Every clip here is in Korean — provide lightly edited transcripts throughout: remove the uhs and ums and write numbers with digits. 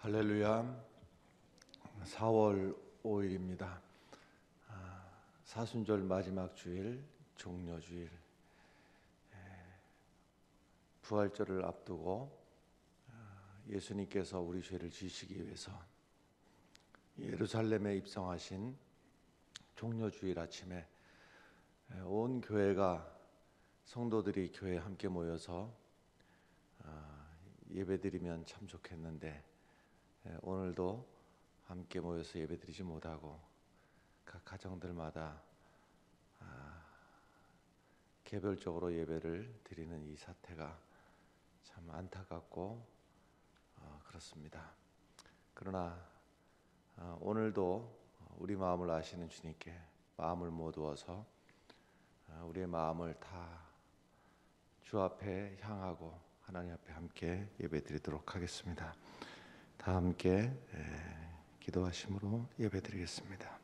할렐루야. 4월 5일입니다. 사순절 마지막 주일, 종려주일, 부활절을 앞두고 예수님께서 우리 죄를 지시기 위해서 예루살렘에 입성하신 종려주일 아침에 온 교회가, 성도들이 교회에 함께 모여서 예배드리면 참 좋겠는데 오늘도 함께 모여서 예배드리지 못하고 각 가정들마다 개별적으로 예배를 드리는 이 사태가 참 안타깝고 그렇습니다. 그러나 오늘도 우리 마음을 아시는 주님께 마음을 모두어서 우리의 마음을 다 주 앞에 향하고 하나님 앞에 함께 예배드리도록 하겠습니다. 다 함께 기도하심으로 예배드리겠습니다.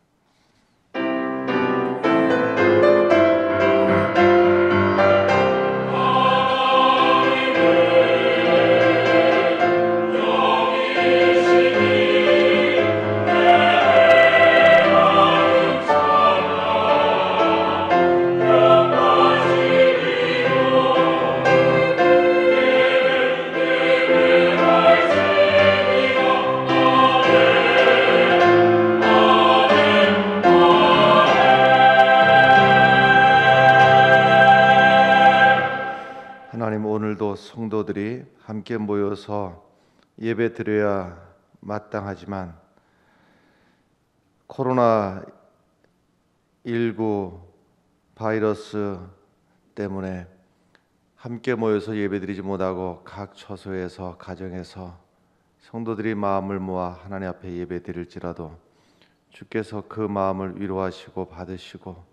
오늘도 성도들이 함께 모여서 예배 드려야 마땅하지만 코로나19 바이러스 때문에 함께 모여서 예배 드리지 못하고 각 처소에서, 가정에서 성도들이 마음을 모아 하나님 앞에 예배 드릴지라도 주께서 그 마음을 위로하시고 받으시고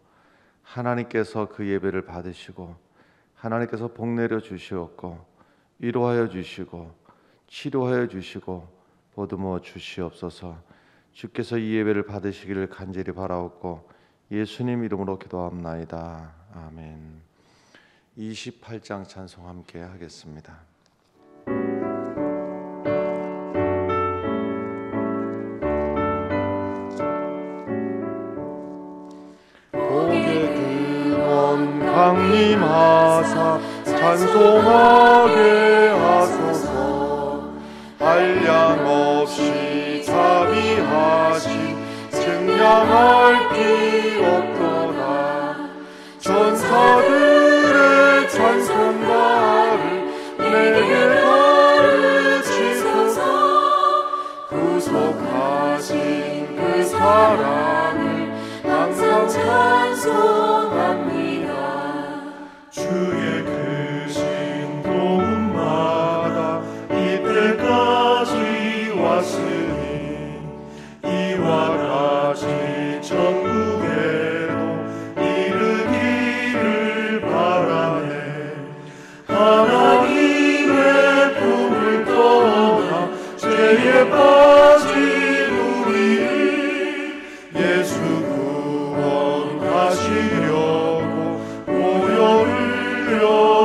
하나님께서 그 예배를 받으시고 하나님께서 복 내려 주시옵고 위로하여 주시고 치료하여 주시고 보듬어 주시옵소서. 주께서 이 예배를 받으시기를 간절히 바라옵고 예수님 이름으로 기도합나이다. 아멘. 28장 찬송 함께 하겠습니다. 강림하사 찬송하게 하소서. 한량없이 자비하신 증량할 길 없도다. 전사들의 찬송가를 내게 가르치소서. 구속하신 그 사랑을 항상 찬송합니다. 주의 크신 도움마다 이때까지 왔으니 이와 같이 천국에도 이르기를 바라네. 하나님의 품을 떠나 죄에 빠진 우리를 예수 구원하시려고 보혈을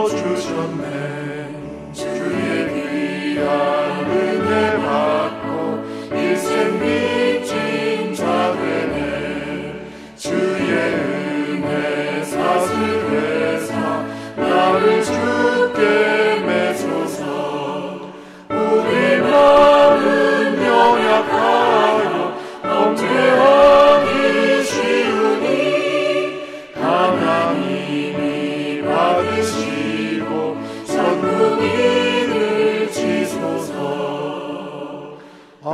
주셨네. 주의 귀한 은혜 받고 일생 빚진 자 되네. 주의 은혜 사슬회사 나를 주께 매소서. 우리 마음은 연약하여 범죄하기 쉬우니 하나님이 받으시고 선국인을 지소서. 아멘.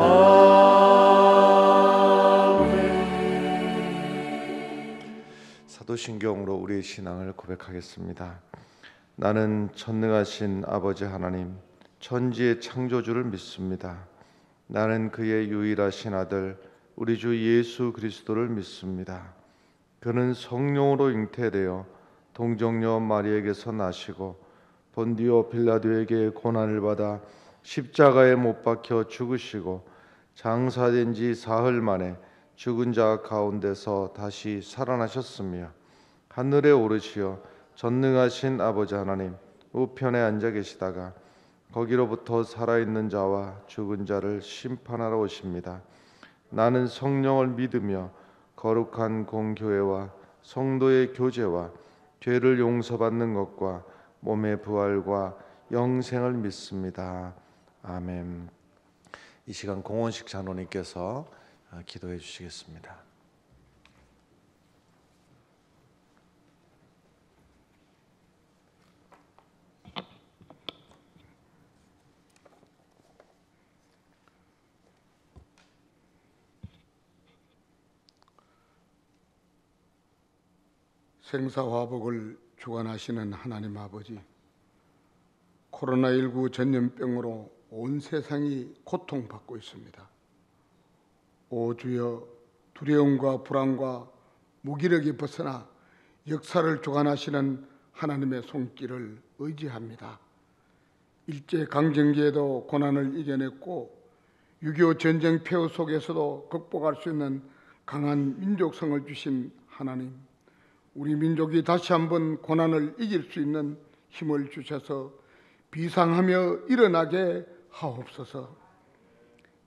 사도신경으로 우리의 신앙을 고백하겠습니다. 나는 전능하신 아버지 하나님, 천지의 창조주를 믿습니다. 나는 그의 유일하신 아들 우리 주 예수 그리스도를 믿습니다. 그는 성령으로 잉태되어 동정녀 마리에게서 나시고 본디오 빌라도에게 고난을 받아 십자가에 못 박혀 죽으시고 장사된 지 사흘 만에 죽은 자 가운데서 다시 살아나셨으며 하늘에 오르시어 전능하신 아버지 하나님 우편에 앉아 계시다가 거기로부터 살아있는 자와 죽은 자를 심판하러 오십니다. 나는 성령을 믿으며 거룩한 공교회와 성도의 교제와 죄를 용서받는 것과 몸의 부활과 영생을 믿습니다. 아멘. 이 시간 공원식 장로님께서 기도해 주시겠습니다. 생사화복을 주관하시는 하나님 아버지, 코로나19 전염병으로 온 세상이 고통받고 있습니다. 오 주여, 두려움과 불안과 무기력이 벗어나 역사를 주관하시는 하나님의 손길을 의지합니다. 일제강점기에도 고난을 이겨냈고 6.25 전쟁 폐허 속에서도 극복할 수 있는 강한 민족성을 주신 하나님, 우리 민족이 다시 한번 고난을 이길 수 있는 힘을 주셔서 비상하며 일어나게 하옵소서.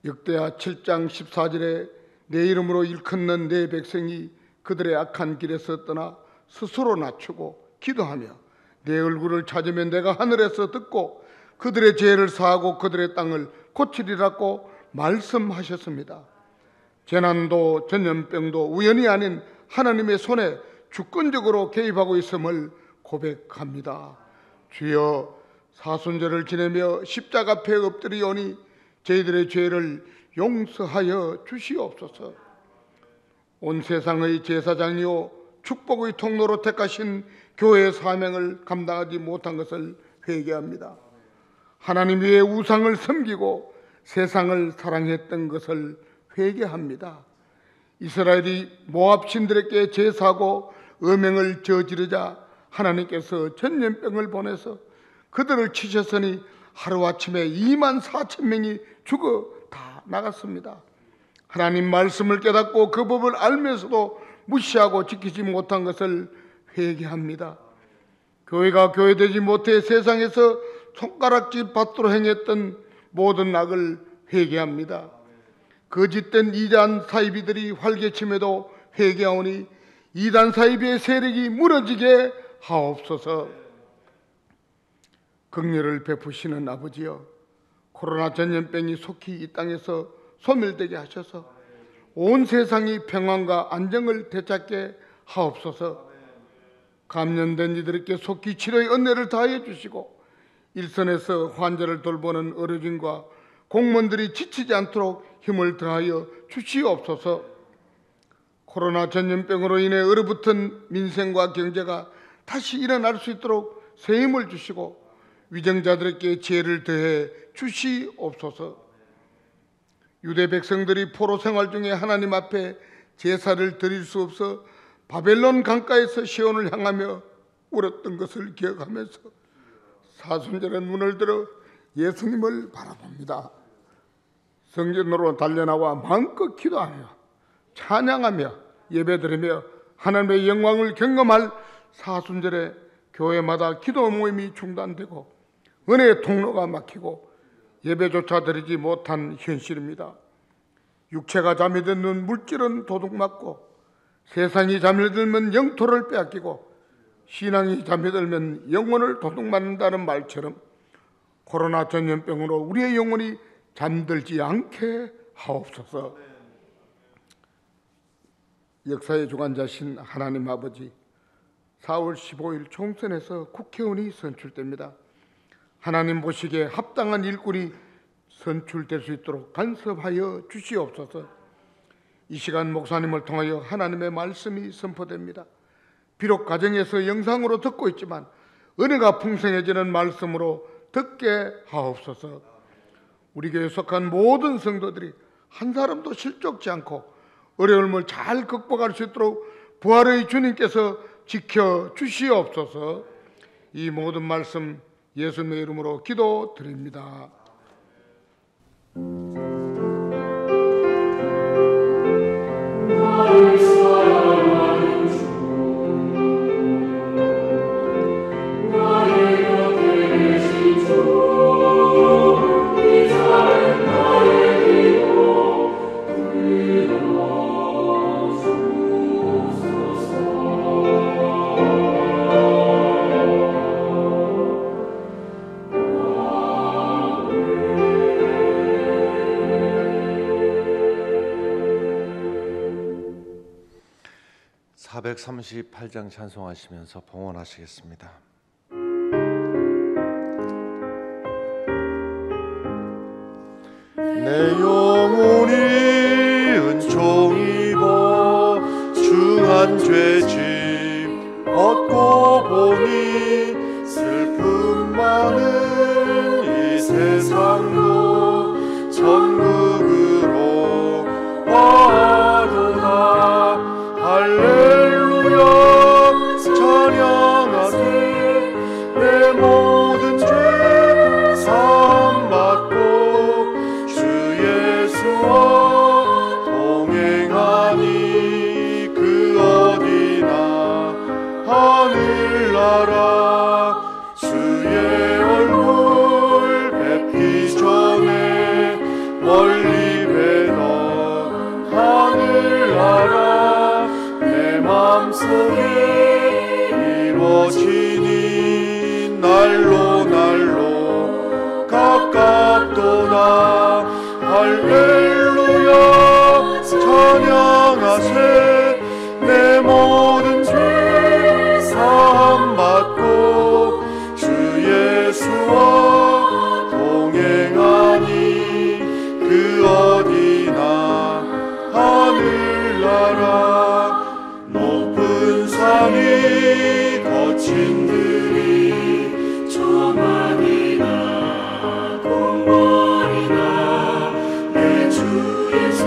역대하 7장 14절에 내 이름으로 일컫는 내 백성이 그들의 악한 길에서 떠나 스스로 낮추고 기도하며 내 얼굴을 찾으면 내가 하늘에서 듣고 그들의 죄를 사하고 그들의 땅을 고치리라고 말씀하셨습니다. 재난도 전염병도 우연이 아닌 하나님의 손에 주권적으로 개입하고 있음을 고백합니다. 주여, 사순절을 지내며 십자가 앞에 엎드리오니 저희들의 죄를 용서하여 주시옵소서. 온 세상의 제사장이요 축복의 통로로 택하신 교회의 사명을 감당하지 못한 것을 회개합니다. 하나님 위에 우상을 섬기고 세상을 사랑했던 것을 회개합니다. 이스라엘이 모압 신들에게 제사하고 음행을 저지르자 하나님께서 전염병을 보내서 그들을 치셨으니 하루아침에 24,000명이 죽어 다 나갔습니다. 하나님 말씀을 깨닫고 그 법을 알면서도 무시하고 지키지 못한 것을 회개합니다. 교회가 교회되지 못해 세상에서 손가락질 받도록 행했던 모든 악을 회개합니다. 거짓된 이단 사이비들이 활개침에도 회개하오니 이단 사이비의 세력이 무너지게 하옵소서. 긍휼을 베푸시는 아버지여, 코로나 전염병이 속히 이 땅에서 소멸되게 하셔서 온 세상이 평안과 안정을 되찾게 하옵소서. 감염된 이들에게 속히 치료의 은혜를 다해 주시고 일선에서 환자를 돌보는 의료진과 공무원들이 지치지 않도록 힘을 더하여 주시옵소서. 코로나 전염병으로 인해 얼어붙은 민생과 경제가 다시 일어날 수 있도록 새 힘을 주시고 위정자들에게 지혜를 더해 주시옵소서. 유대 백성들이 포로 생활 중에 하나님 앞에 제사를 드릴 수 없어 바벨론 강가에서 시온을 향하며 울었던 것을 기억하면서 사순절의 눈을 들어 예수님을 바라봅니다. 성전으로 달려나와 마음껏 기도하며 찬양하며 예배드리며 하나님의 영광을 경험할 사순절에 교회마다 기도 모임이 중단되고 은혜의 통로가 막히고 예배조차 드리지 못한 현실입니다. 육체가 잠이 드는 물질은 도둑맞고 세상이 잠이 들면 영토를 빼앗기고 신앙이 잠이 들면 영혼을 도둑맞는다는 말처럼 코로나 전염병으로 우리의 영혼이 잠들지 않게 하옵소서. 역사의 주관자신 하나님 아버지, 4월 15일 총선에서 국회의원이 선출됩니다. 하나님 보시기에 합당한 일꾼이 선출될 수 있도록 간섭하여 주시옵소서. 이 시간 목사님을 통하여 하나님의 말씀이 선포됩니다. 비록 가정에서 영상으로 듣고 있지만 은혜가 풍성해지는 말씀으로 듣게 하옵소서. 우리 교회에 속한 모든 성도들이 한 사람도 실족지 않고 어려움을 잘 극복할 수 있도록 부활의 주님께서 지켜 주시옵소서. 이 모든 말씀 예수님의 이름으로 기도드립니다. 나의 곁에 계신 주 438장 찬송하시면서 봉헌하시겠습니다. 내 영혼이 은총 입어 중한 죄짐 얻고 보니 슬픔 많은 이 세상도 천국으로 와도다. 할렐루야 찬양하세. 내 모든 죄 사함받고 주 예수와 동행하니 그 어디나 하늘나라. 주의 얼굴 뵙기 전에 멀리 뵈던 하늘나라. 내 맘속에 이루어지니 날로 날로 가깝도다. 할렐루야 찬양하세. 내 모든 죄 사함받고 주 예수와 동행하니 그 어디나 하늘나라. 높은 산이 거친 들이 조만이나 공원이나 내 주 예수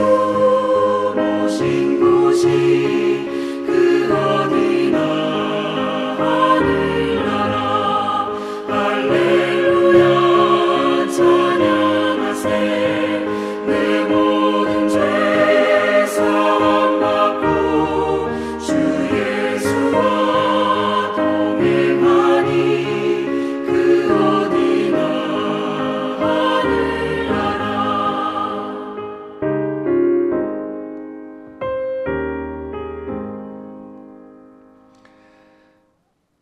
모신 곳이 그 어디나 하늘나라. 할렐루야 찬양하세. 내 모든 죄 사함받고 주 예수와 동행하니 그 어디나 하늘나라.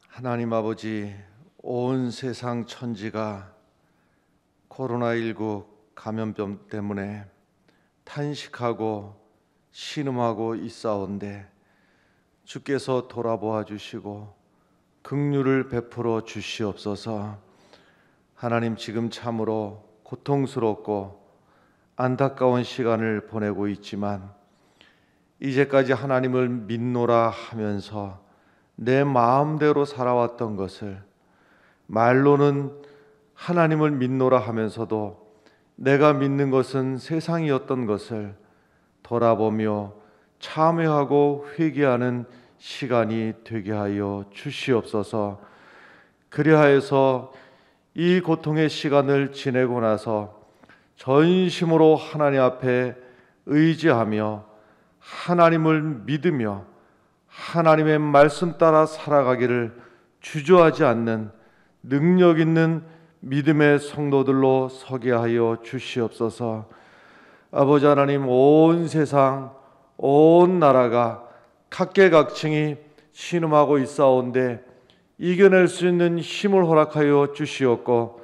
하나님 아버지, 온 세상 천지가 코로나19 감염병 때문에 탄식하고 신음하고 있사온데 주께서 돌아보아 주시고 긍휼을 베풀어 주시옵소서. 하나님, 지금 참으로 고통스럽고 안타까운 시간을 보내고 있지만 이제까지 하나님을 믿노라 하면서 내 마음대로 살아왔던 것을, 말로는 하나님을 믿노라 하면서도 내가 믿는 것은 세상이었던 것을 돌아보며 참회하고 회개하는 시간이 되게 하여 주시옵소서. 그리하여서 이 고통의 시간을 지내고 나서 전심으로 하나님 앞에 의지하며 하나님을 믿으며 하나님의 말씀 따라 살아가기를 주저하지 않는 능력 있는 믿음의 성도들로 서게 하여 주시옵소서. 아버지 하나님, 온 세상 온 나라가 각계각층이 신음하고 있사온데 이겨낼 수 있는 힘을 허락하여 주시옵고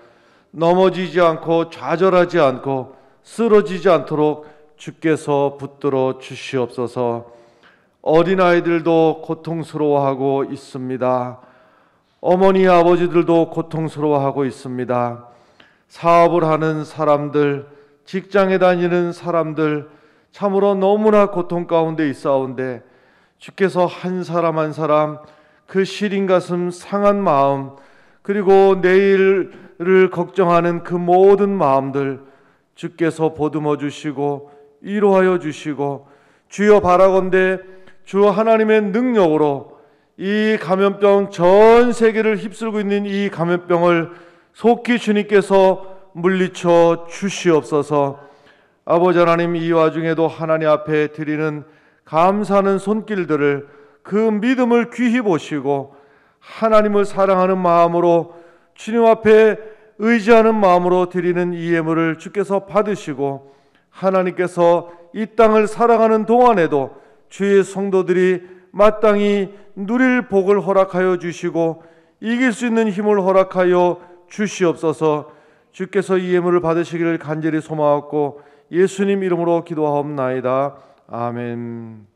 넘어지지 않고 좌절하지 않고 쓰러지지 않도록 주께서 붙들어 주시옵소서. 어린아이들도 고통스러워하고 있습니다. 어머니 아버지들도 고통스러워하고 있습니다. 사업을 하는 사람들, 직장에 다니는 사람들 참으로 너무나 고통 가운데 있사온데 주께서 한 사람 한 사람 그 시린 가슴 상한 마음, 그리고 내일을 걱정하는 그 모든 마음들 주께서 보듬어 주시고 위로하여 주시고, 주여 바라건대 주 하나님의 능력으로 이 감염병, 전 세계를 휩쓸고 있는 이 감염병을 속히 주님께서 물리쳐 주시옵소서. 아버지 하나님, 이 와중에도 하나님 앞에 드리는 감사하는 손길들을, 그 믿음을 귀히 보시고 하나님을 사랑하는 마음으로 주님 앞에 의지하는 마음으로 드리는 이 예물을 주께서 받으시고, 하나님께서 이 땅을 살아가는 동안에도 주의 성도들이 마땅히 누릴 복을 허락하여 주시고 이길 수 있는 힘을 허락하여 주시옵소서. 주께서 이 예물을 받으시기를 간절히 소망하고 예수님 이름으로 기도하옵나이다. 아멘.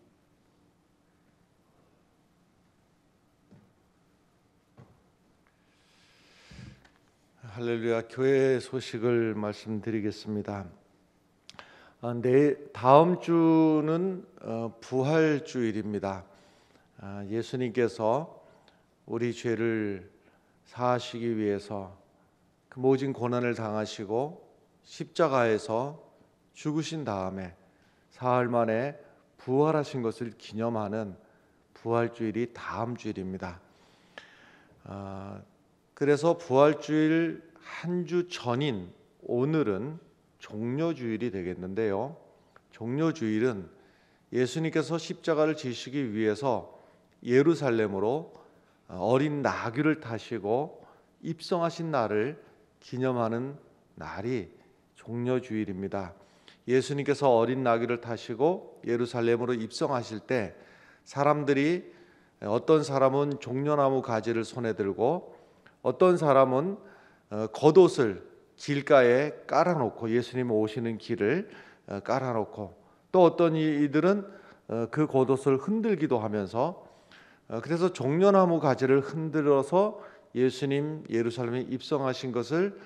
할렐루야. 교회 소식을 말씀드리겠습니다. 다음 주는 부활주일입니다. 예수님께서 우리 죄를 사하시기 위해서 그 모진 고난을 당하시고 십자가에서 죽으신 다음에 사흘 만에 부활하신 것을 기념하는 부활주일이 다음 주일입니다. 그래서 부활주일 한 주 전인 오늘은 종려주일이 되겠는데요. 종려주일은 예수님께서 십자가를 지시기 위해서 예루살렘으로 어린 나귀를 타시고 입성하신 날을 기념하는 날이 종려주일입니다. 예수님께서 어린 나귀를 타시고 예루살렘으로 입성하실 때 사람들이 어떤 사람은 종려나무 가지를 손에 들고 어떤 사람은 겉옷을 길가에 깔아놓고 예수님 오시는 길을 깔아놓고 또 어떤 이들은 그 겉옷을 흔들기도 하면서 그래서 종려나무 가지를 흔들어서 예수님 예루살렘에 입성하신 것을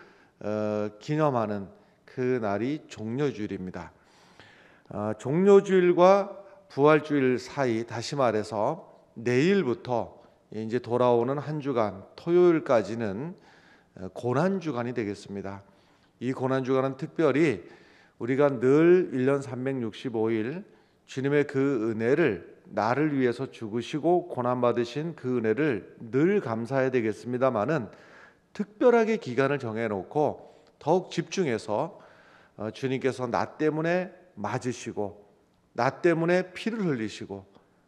기념하는 그 날이 종려주일입니다. 종려주일과 부활주일 사이, 다시 말해서 내일부터 이제 돌아오는 한 주간 토요일까지는 고난주간이 되겠습니다. 이 고난주간은 특별히 우리가 늘 1년 365일 주님의 그 은혜를 나를 위해서 죽으시고 고난받으신 그 은혜를 늘 감사해야 되겠습니다마는 특별하게 기간을 정해놓고 더욱 집중해서 주님께서 나 때문에 맞으시고 나 때문에 피를 흘리시고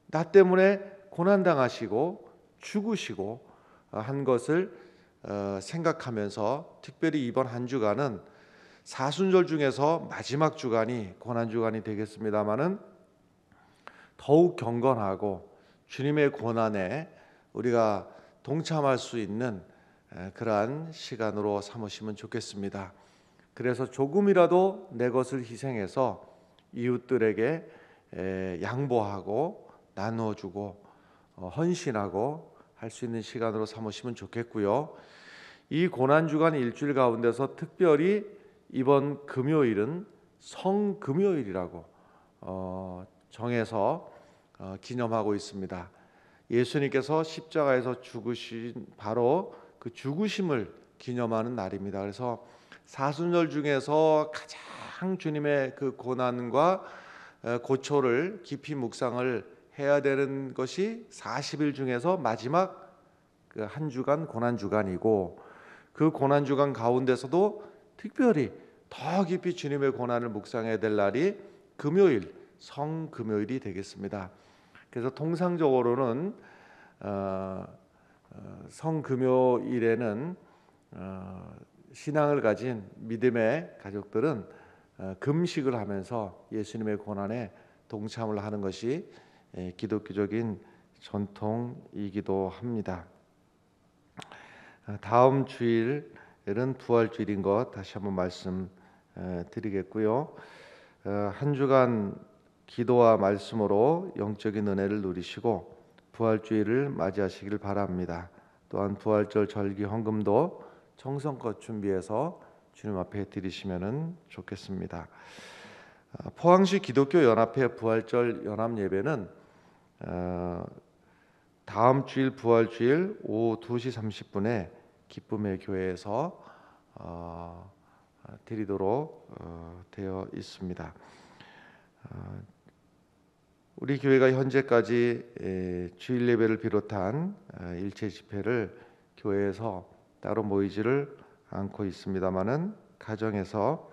나 때문에 고난당하시고 죽으시고 한 것을 생각하면서 특별히 이번 한 주간은 사순절 중에서 마지막 주간이 고난주간이 되겠습니다마는 더욱 경건하고 주님의 고난에 우리가 동참할 수 있는 그러한 시간으로 삼으시면 좋겠습니다. 그래서 조금이라도 내 것을 희생해서 이웃들에게 양보하고 나누어주고 헌신하고 할 수 있는 시간으로 삼으시면 좋겠고요. 이 고난주간 일주일 가운데서 특별히 이번 금요일은 성금요일이라고 정해서 기념하고 있습니다. 예수님께서 십자가에서 죽으신 바로 그 죽으심을 기념하는 날입니다. 그래서 사순절 중에서 가장 주님의 그 고난과 고초를 깊이 묵상을 해야 되는 것이 40일 중에서 마지막 그 한 주간 고난주간이고 그 고난주간 가운데서도 특별히 더 깊이 주님의 고난을 묵상해야 될 날이 금요일, 성금요일이 되겠습니다. 그래서 통상적으로는 성금요일에는 신앙을 가진 믿음의 가족들은 금식을 하면서 예수님의 고난에 동참을 하는 것이 기독교적인 전통이기도 합니다. 다음 주일은 부활주일인 것 다시 한번 말씀드리겠고요. 한 주간 기도와 말씀으로 영적인 은혜를 누리시고 부활주일을 맞이하시길 바랍니다. 또한 부활절 절기 헌금도 정성껏 준비해서 주님 앞에 드리시면 좋겠습니다. 포항시 기독교 연합회 부활절 연합 예배는 다음 주일 부활주일 오후 2시 30분에 기쁨의 교회에서 드리도록 되어 있습니다. 우리 교회가 현재까지 주일 예배를 비롯한 일체 집회를 교회에서 따로 모이지를 않고 있습니다만은 가정에서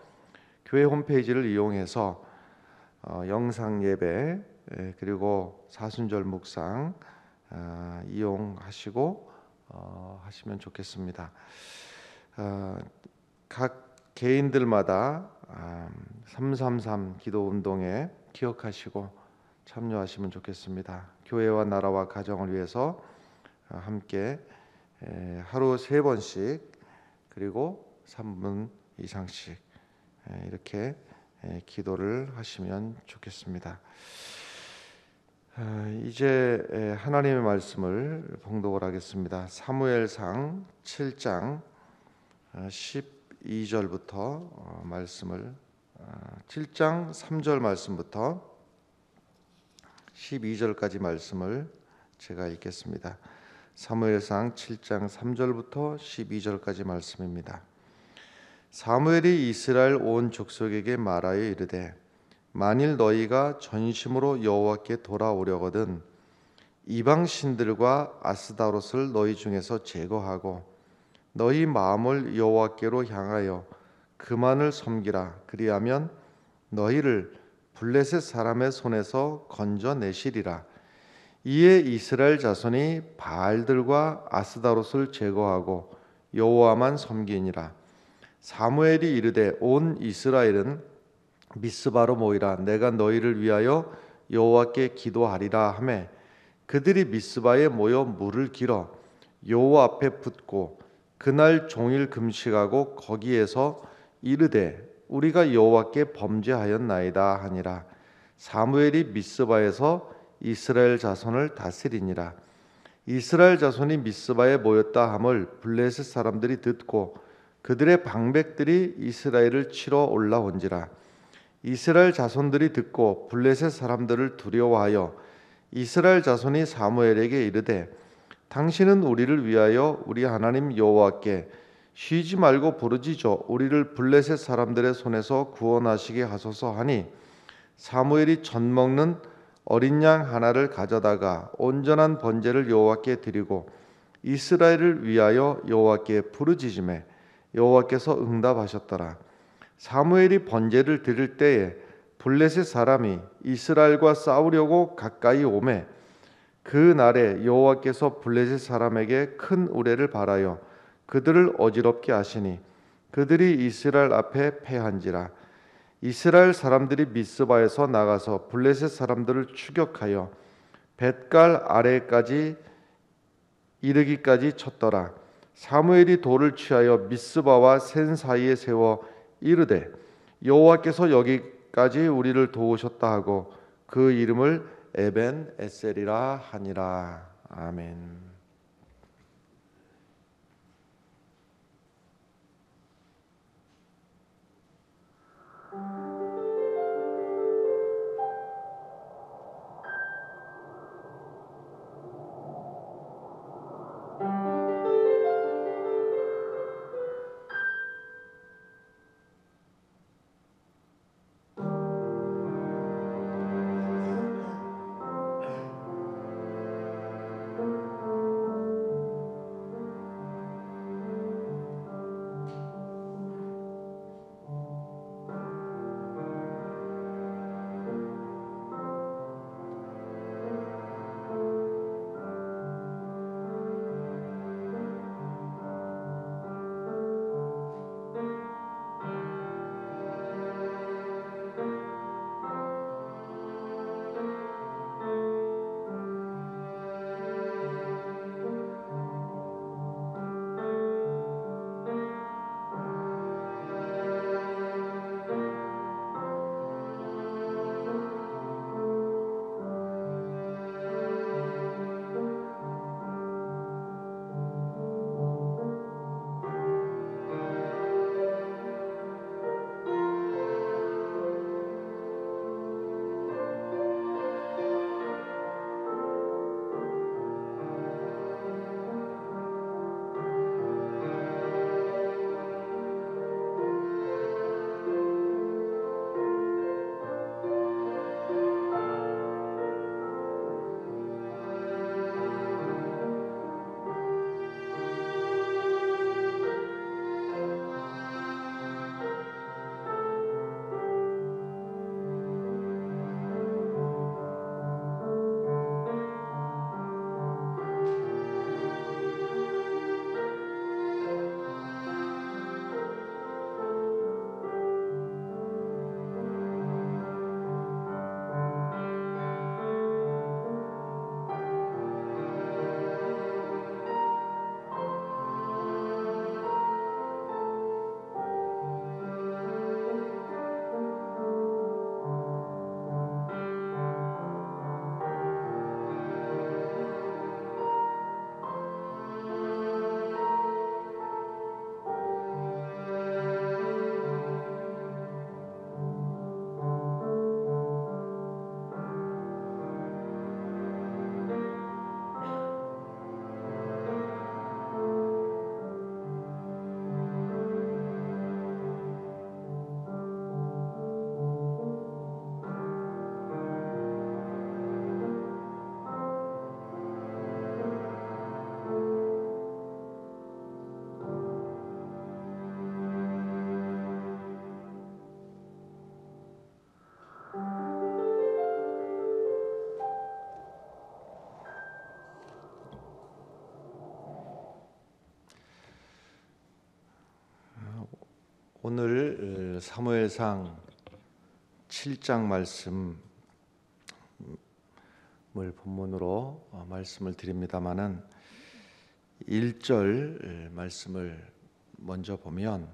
교회 홈페이지를 이용해서 영상 예배 그리고 사순절 묵상 이용하시고 하시면 좋겠습니다. 각 개인들마다 333 기도 운동에 기억하시고 참여하시면 좋겠습니다. 교회와 나라와 가정을 위해서 함께 하루 3번씩 그리고 3분 이상씩 이렇게 기도를 하시면 좋겠습니다. 이제 하나님의 말씀을 봉독을 하겠습니다. 사무엘상 7장 12절부터 말씀을 7장 3절 말씀부터 12절까지 말씀을 제가 읽겠습니다. 사무엘상 7장 3절부터 12절까지 말씀입니다. 사무엘이 이스라엘 온 족속에게 말하여 이르되 만일 너희가 전심으로 여호와께 돌아오려거든 이방 신들과 아스다롯을 너희 중에서 제거하고 너희 마음을 여호와께로 향하여 그만을 섬기라. 그리하면 너희를 블레셋 사람의 손에서 건져내시리라. 이에 이스라엘 자손이 바알들과 아스다롯을 제거하고 여호와만 섬기니라. 사무엘이 이르되 온 이스라엘은 미스바로 모이라. 내가 너희를 위하여 여호와께 기도하리라 하매 그들이 미스바에 모여 물을 길어 여호와 앞에 붓고 그날 종일 금식하고 거기에서 이르되 우리가 여호와께 범죄하였나이다 하니라. 사무엘이 미스바에서 이스라엘 자손을 다스리니라. 이스라엘 자손이 미스바에 모였다 함을 블레셋 사람들이 듣고 그들의 방백들이 이스라엘을 치러 올라온지라. 이스라엘 자손들이 듣고 블레셋 사람들을 두려워하여 이스라엘 자손이 사무엘에게 이르되 당신은 우리를 위하여 우리 하나님 여호와께 쉬지 말고 부르짖어 우리를 블레셋 사람들의 손에서 구원하시게 하소서 하니 사무엘이 젖 먹는 어린 양 하나를 가져다가 온전한 번제를 여호와께 드리고 이스라엘을 위하여 여호와께 부르짖음에 여호와께서 응답하셨더라. 사무엘이 번제를 드릴 때에 블레셋 사람이 이스라엘과 싸우려고 가까이 오매 그 날에 여호와께서 블레셋 사람에게 큰 우레를 발하여 그들을 어지럽게 하시니 그들이 이스라엘 앞에 패한지라. 이스라엘 사람들이 미스바에서 나가서 블레셋 사람들을 추격하여 벳갈 아래까지 이르기까지 쳤더라. 사무엘이 돌을 취하여 미스바와 센 사이에 세워 이르되 여호와께서 여기까지 우리를 도우셨다 하고 그 이름을 에벤 에셀이라 하니라. 아멘. 오늘 사무엘상 7장 말씀을 본문으로 말씀을 드립니다마는 1절 말씀을 먼저 보면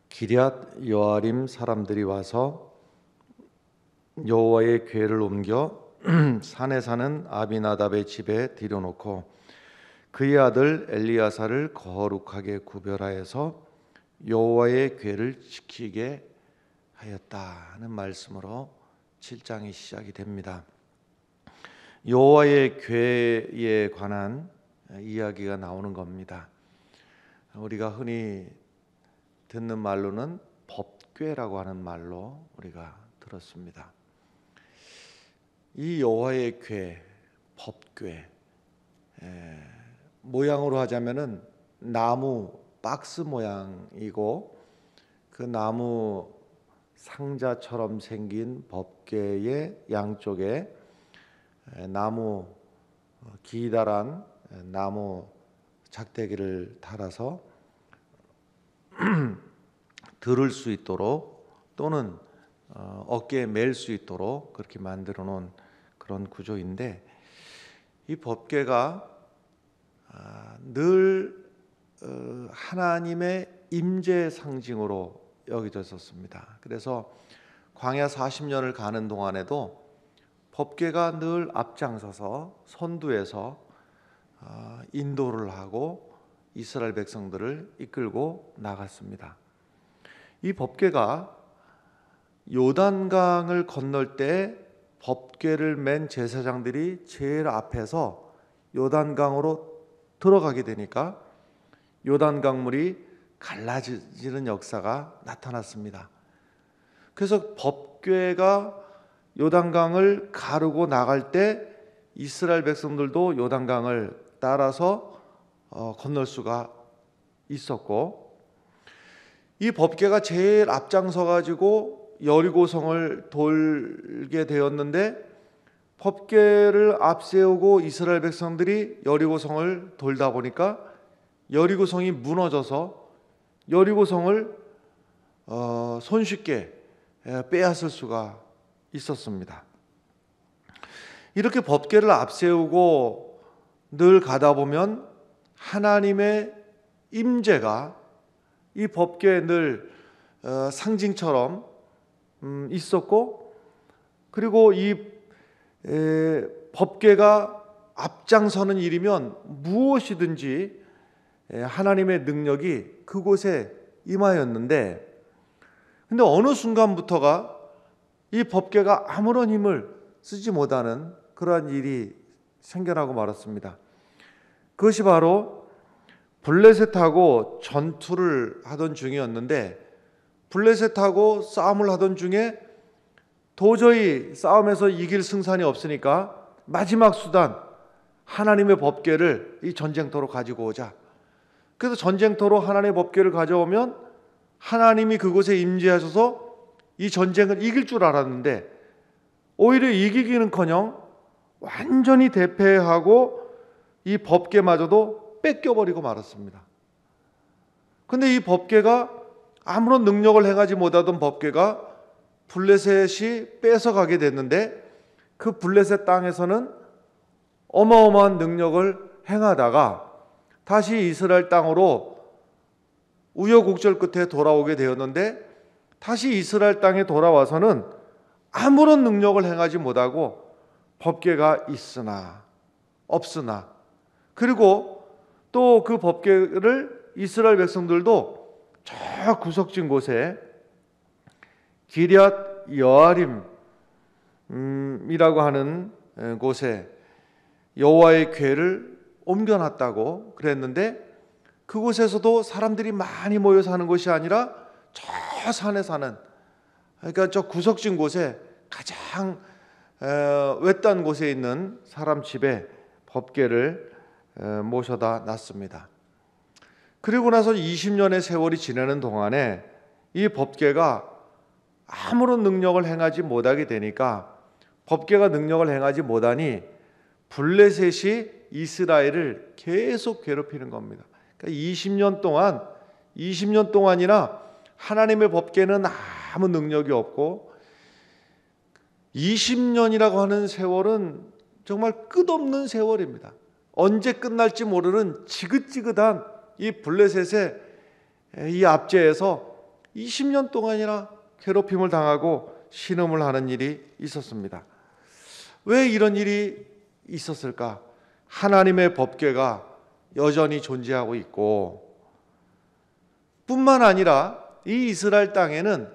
기럇 여아림 사람들이 와서 여호와의 궤를 옮겨 산에 사는 아비나답의 집에 들여놓고 그의 아들 엘리야사를 거룩하게 구별하여서 여호와의 궤를 지키게 하였다는 말씀으로 7장이 시작이 됩니다. 여호와의 궤에 관한 이야기가 나오는 겁니다. 우리가 흔히 듣는 말로는 법궤라고 하는 말로 우리가 들었습니다. 이 여호와의 궤, 법궤, 모양으로 하자면은 나무 박스 모양이고 그 나무 상자처럼 생긴 법궤의 양쪽에 나무 기다란 나무 작대기를 달아서 들을 수 있도록 또는 어깨에 맬 수 있도록 그렇게 만들어 놓은 그런 구조인데, 이 법궤가 늘 하나님의 임재 상징으로 여겨졌었습니다. 그래서 광야 40년을 가는 동안에도 법궤가 늘 앞장서서 선두에서 인도를 하고 이스라엘 백성들을 이끌고 나갔습니다. 이 법궤가 요단강을 건널 때 법궤를 맨 제사장들이 제일 앞에서 요단강으로 들어가게 되니까 요단강물이 갈라지는 역사가 나타났습니다. 그래서 법궤가 요단강을 가르고 나갈 때 이스라엘 백성들도 요단강을 따라서 건널 수가 있었고, 이 법궤가 제일 앞장서 가지고 여리고성을 돌게 되었는데, 법궤를 앞세우고 이스라엘 백성들이 여리고성을 돌다 보니까 여리고성이 무너져서 여리고성을 손쉽게 빼앗을 수가 있었습니다. 이렇게 법궤를 앞세우고 늘 가다 보면 하나님의 임재가 이 법궤에 늘 상징처럼 있었고, 그리고 이 법궤가 앞장서는 일이면 무엇이든지 하나님의 능력이 그곳에 임하였는데, 근데 어느 순간부터가 이 법궤가 아무런 힘을 쓰지 못하는 그러한 일이 생겨나고 말았습니다. 그것이 바로 블레셋하고 전투를 하던 중이었는데, 블레셋하고 싸움을 하던 중에 도저히 싸움에서 이길 승산이 없으니까 마지막 수단, 하나님의 법궤를 이 전쟁터로 가지고 오자. 그래서 전쟁터로 하나님의 법궤를 가져오면 하나님이 그곳에 임재하셔서 이 전쟁을 이길 줄 알았는데, 오히려 이기기는커녕 완전히 대패하고 이 법궤마저도 뺏겨버리고 말았습니다. 그런데 이 법궤가 아무런 능력을 행하지 못하던 법궤가 블레셋이 뺏어가게 됐는데, 그 블레셋 땅에서는 어마어마한 능력을 행하다가 다시 이스라엘 땅으로 우여곡절 끝에 돌아오게 되었는데, 다시 이스라엘 땅에 돌아와서는 아무런 능력을 행하지 못하고 법궤가 있으나 없으나, 그리고 또 그 법궤를 이스라엘 백성들도 저 구석진 곳에 기럇 여아림이라고 하는 곳에 여호와의 궤를 옮겨놨다고 그랬는데, 그곳에서도 사람들이 많이 모여 사는 곳이 아니라 저 산에 사는, 그러니까 저 구석진 곳에 가장 외딴 곳에 있는 사람 집에 법궤를 모셔다 놨습니다. 그리고 나서 20년의 세월이 지나는 동안에 이 법궤가 아무런 능력을 행하지 못하게 되니까, 법궤가 능력을 행하지 못하니 블레셋이 이스라엘을 계속 괴롭히는 겁니다. 그러니까 20년 동안 20년 동안이나 하나님의 법궤는 아무 능력이 없고 20년이라고 하는 세월은 정말 끝없는 세월입니다. 언제 끝날지 모르는 지긋지긋한 이 블레셋의 이 압제에서 20년 동안이나 괴롭힘을 당하고 신음을 하는 일이 있었습니다. 왜 이런 일이 있었을까? 하나님의 법궤가 여전히 존재하고 있고, 뿐만 아니라 이 이스라엘 땅에는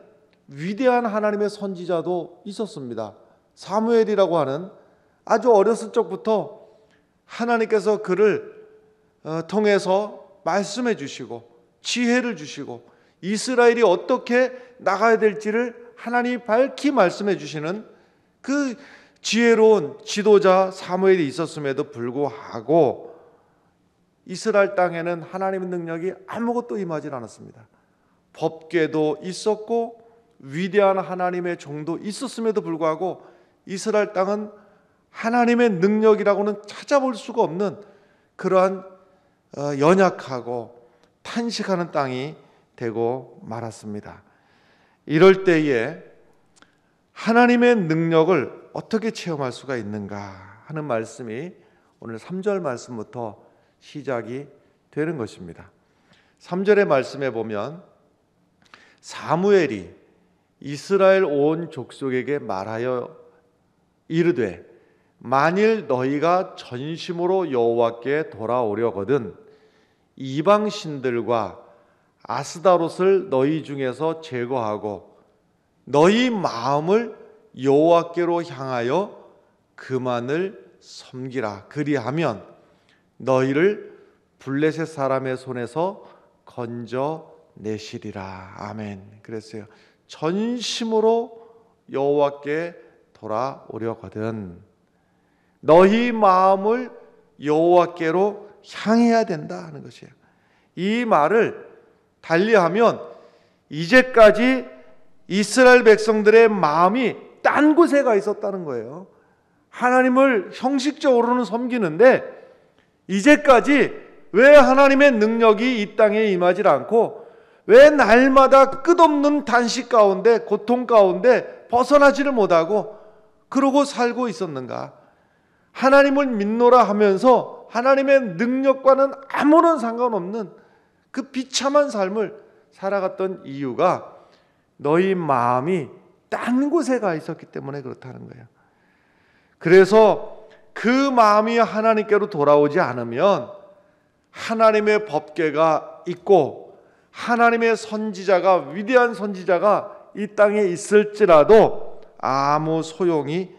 위대한 하나님의 선지자도 있었습니다. 사무엘이라고 하는 아주 어렸을 적부터 하나님께서 그를 통해서 말씀해 주시고 지혜를 주시고 이스라엘이 어떻게 나가야 될지를 하나님이 밝히 말씀해 주시는 그 지혜로운 지도자 사무엘이 있었음에도 불구하고 이스라엘 땅에는 하나님의 능력이 아무것도 임하지 않았습니다. 법궤도 있었고 위대한 하나님의 종도 있었음에도 불구하고 이스라엘 땅은 하나님의 능력이라고는 찾아볼 수가 없는 그러한 연약하고 탄식하는 땅이 되고 말았습니다. 이럴 때에 하나님의 능력을 어떻게 체험할 수가 있는가 하는 말씀이 오늘 3절 말씀부터 시작이 되는 것입니다. 3절의 말씀에 보면 사무엘이 이스라엘 온 족속에게 말하여 이르되 만일 너희가 전심으로 여호와께 돌아오려거든 이방 신들과 아스다롯을 너희 중에서 제거하고 너희 마음을 여호와께로 향하여 그만을 섬기라. 그리하면 너희를 블레셋 사람의 손에서 건져내시리라. 아멘. 그랬어요. 전심으로 여호와께 돌아오려거든 너희 마음을 여호와께로 향해야 된다 하는 것이에요. 이 말을 달리하면 이제까지 이스라엘 백성들의 마음이 딴 곳에 가 있었다는 거예요. 하나님을 형식적으로는 섬기는데 이제까지 왜 하나님의 능력이 이 땅에 임하지 않고 왜 날마다 끝없는 단식 가운데 고통 가운데 벗어나지를 못하고 그러고 살고 있었는가? 하나님을 믿노라 하면서 하나님의 능력과는 아무런 상관없는 그 비참한 삶을 살아갔던 이유가 너희 마음이 딴 곳에 가 있었기 때문에 그렇다는 거예요. 그래서 그 마음이 하나님께로 돌아오지 않으면 하나님의 법궤가 있고 하나님의 선지자가 위대한 선지자가 이 땅에 있을지라도 아무 소용이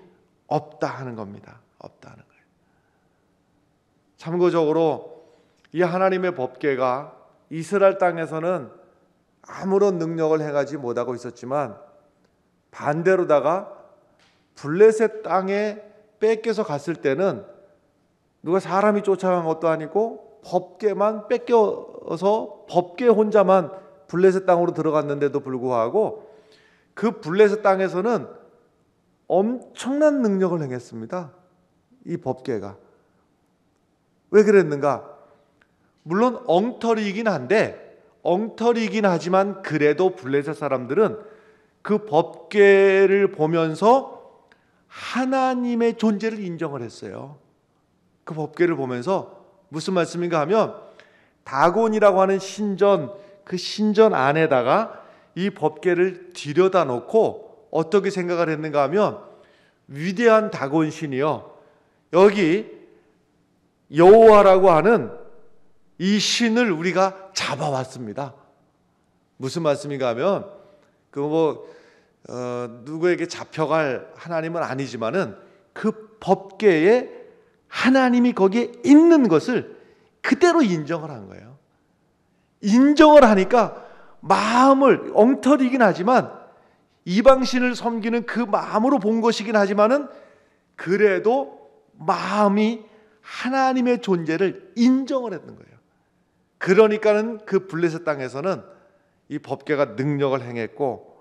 없다 하는 겁니다. 없다는 거예요. 참고적으로 이 하나님의 법궤가 이스라엘 땅에서는 아무런 능력을 행하지 못하고 있었지만 반대로다가 블레셋 땅에 뺏겨서 갔을 때는 누가 사람이 쫓아간 것도 아니고 법궤만 뺏겨서 법궤 혼자만 블레셋 땅으로 들어갔는데도 불구하고 그 블레셋 땅에서는 엄청난 능력을 행했습니다. 이 법궤가. 왜 그랬는가? 물론 엉터리이긴 하지만 그래도 블레셋 사람들은 그 법궤를 보면서 하나님의 존재를 인정을 했어요. 그 법궤를 보면서 무슨 말씀인가 하면 다곤이라고 하는 신전, 그 신전 안에다가 이 법궤를 들여다 놓고 어떻게 생각을 했는가 하면 위대한 다곤 신이요, 여기 여호와라고 하는 이 신을 우리가 잡아왔습니다. 무슨 말씀인가 하면 누구에게 잡혀갈 하나님은 아니지만은 그 법궤에 하나님이 거기에 있는 것을 그대로 인정을 한 거예요. 인정을 하니까 마음을, 엉터리긴 하지만 이방신을 섬기는 그 마음으로 본 것이긴 하지만은 그래도 마음이 하나님의 존재를 인정을 했는 거예요. 그러니까는 그 블레셋 땅에서는 이 법궤가 능력을 행했고,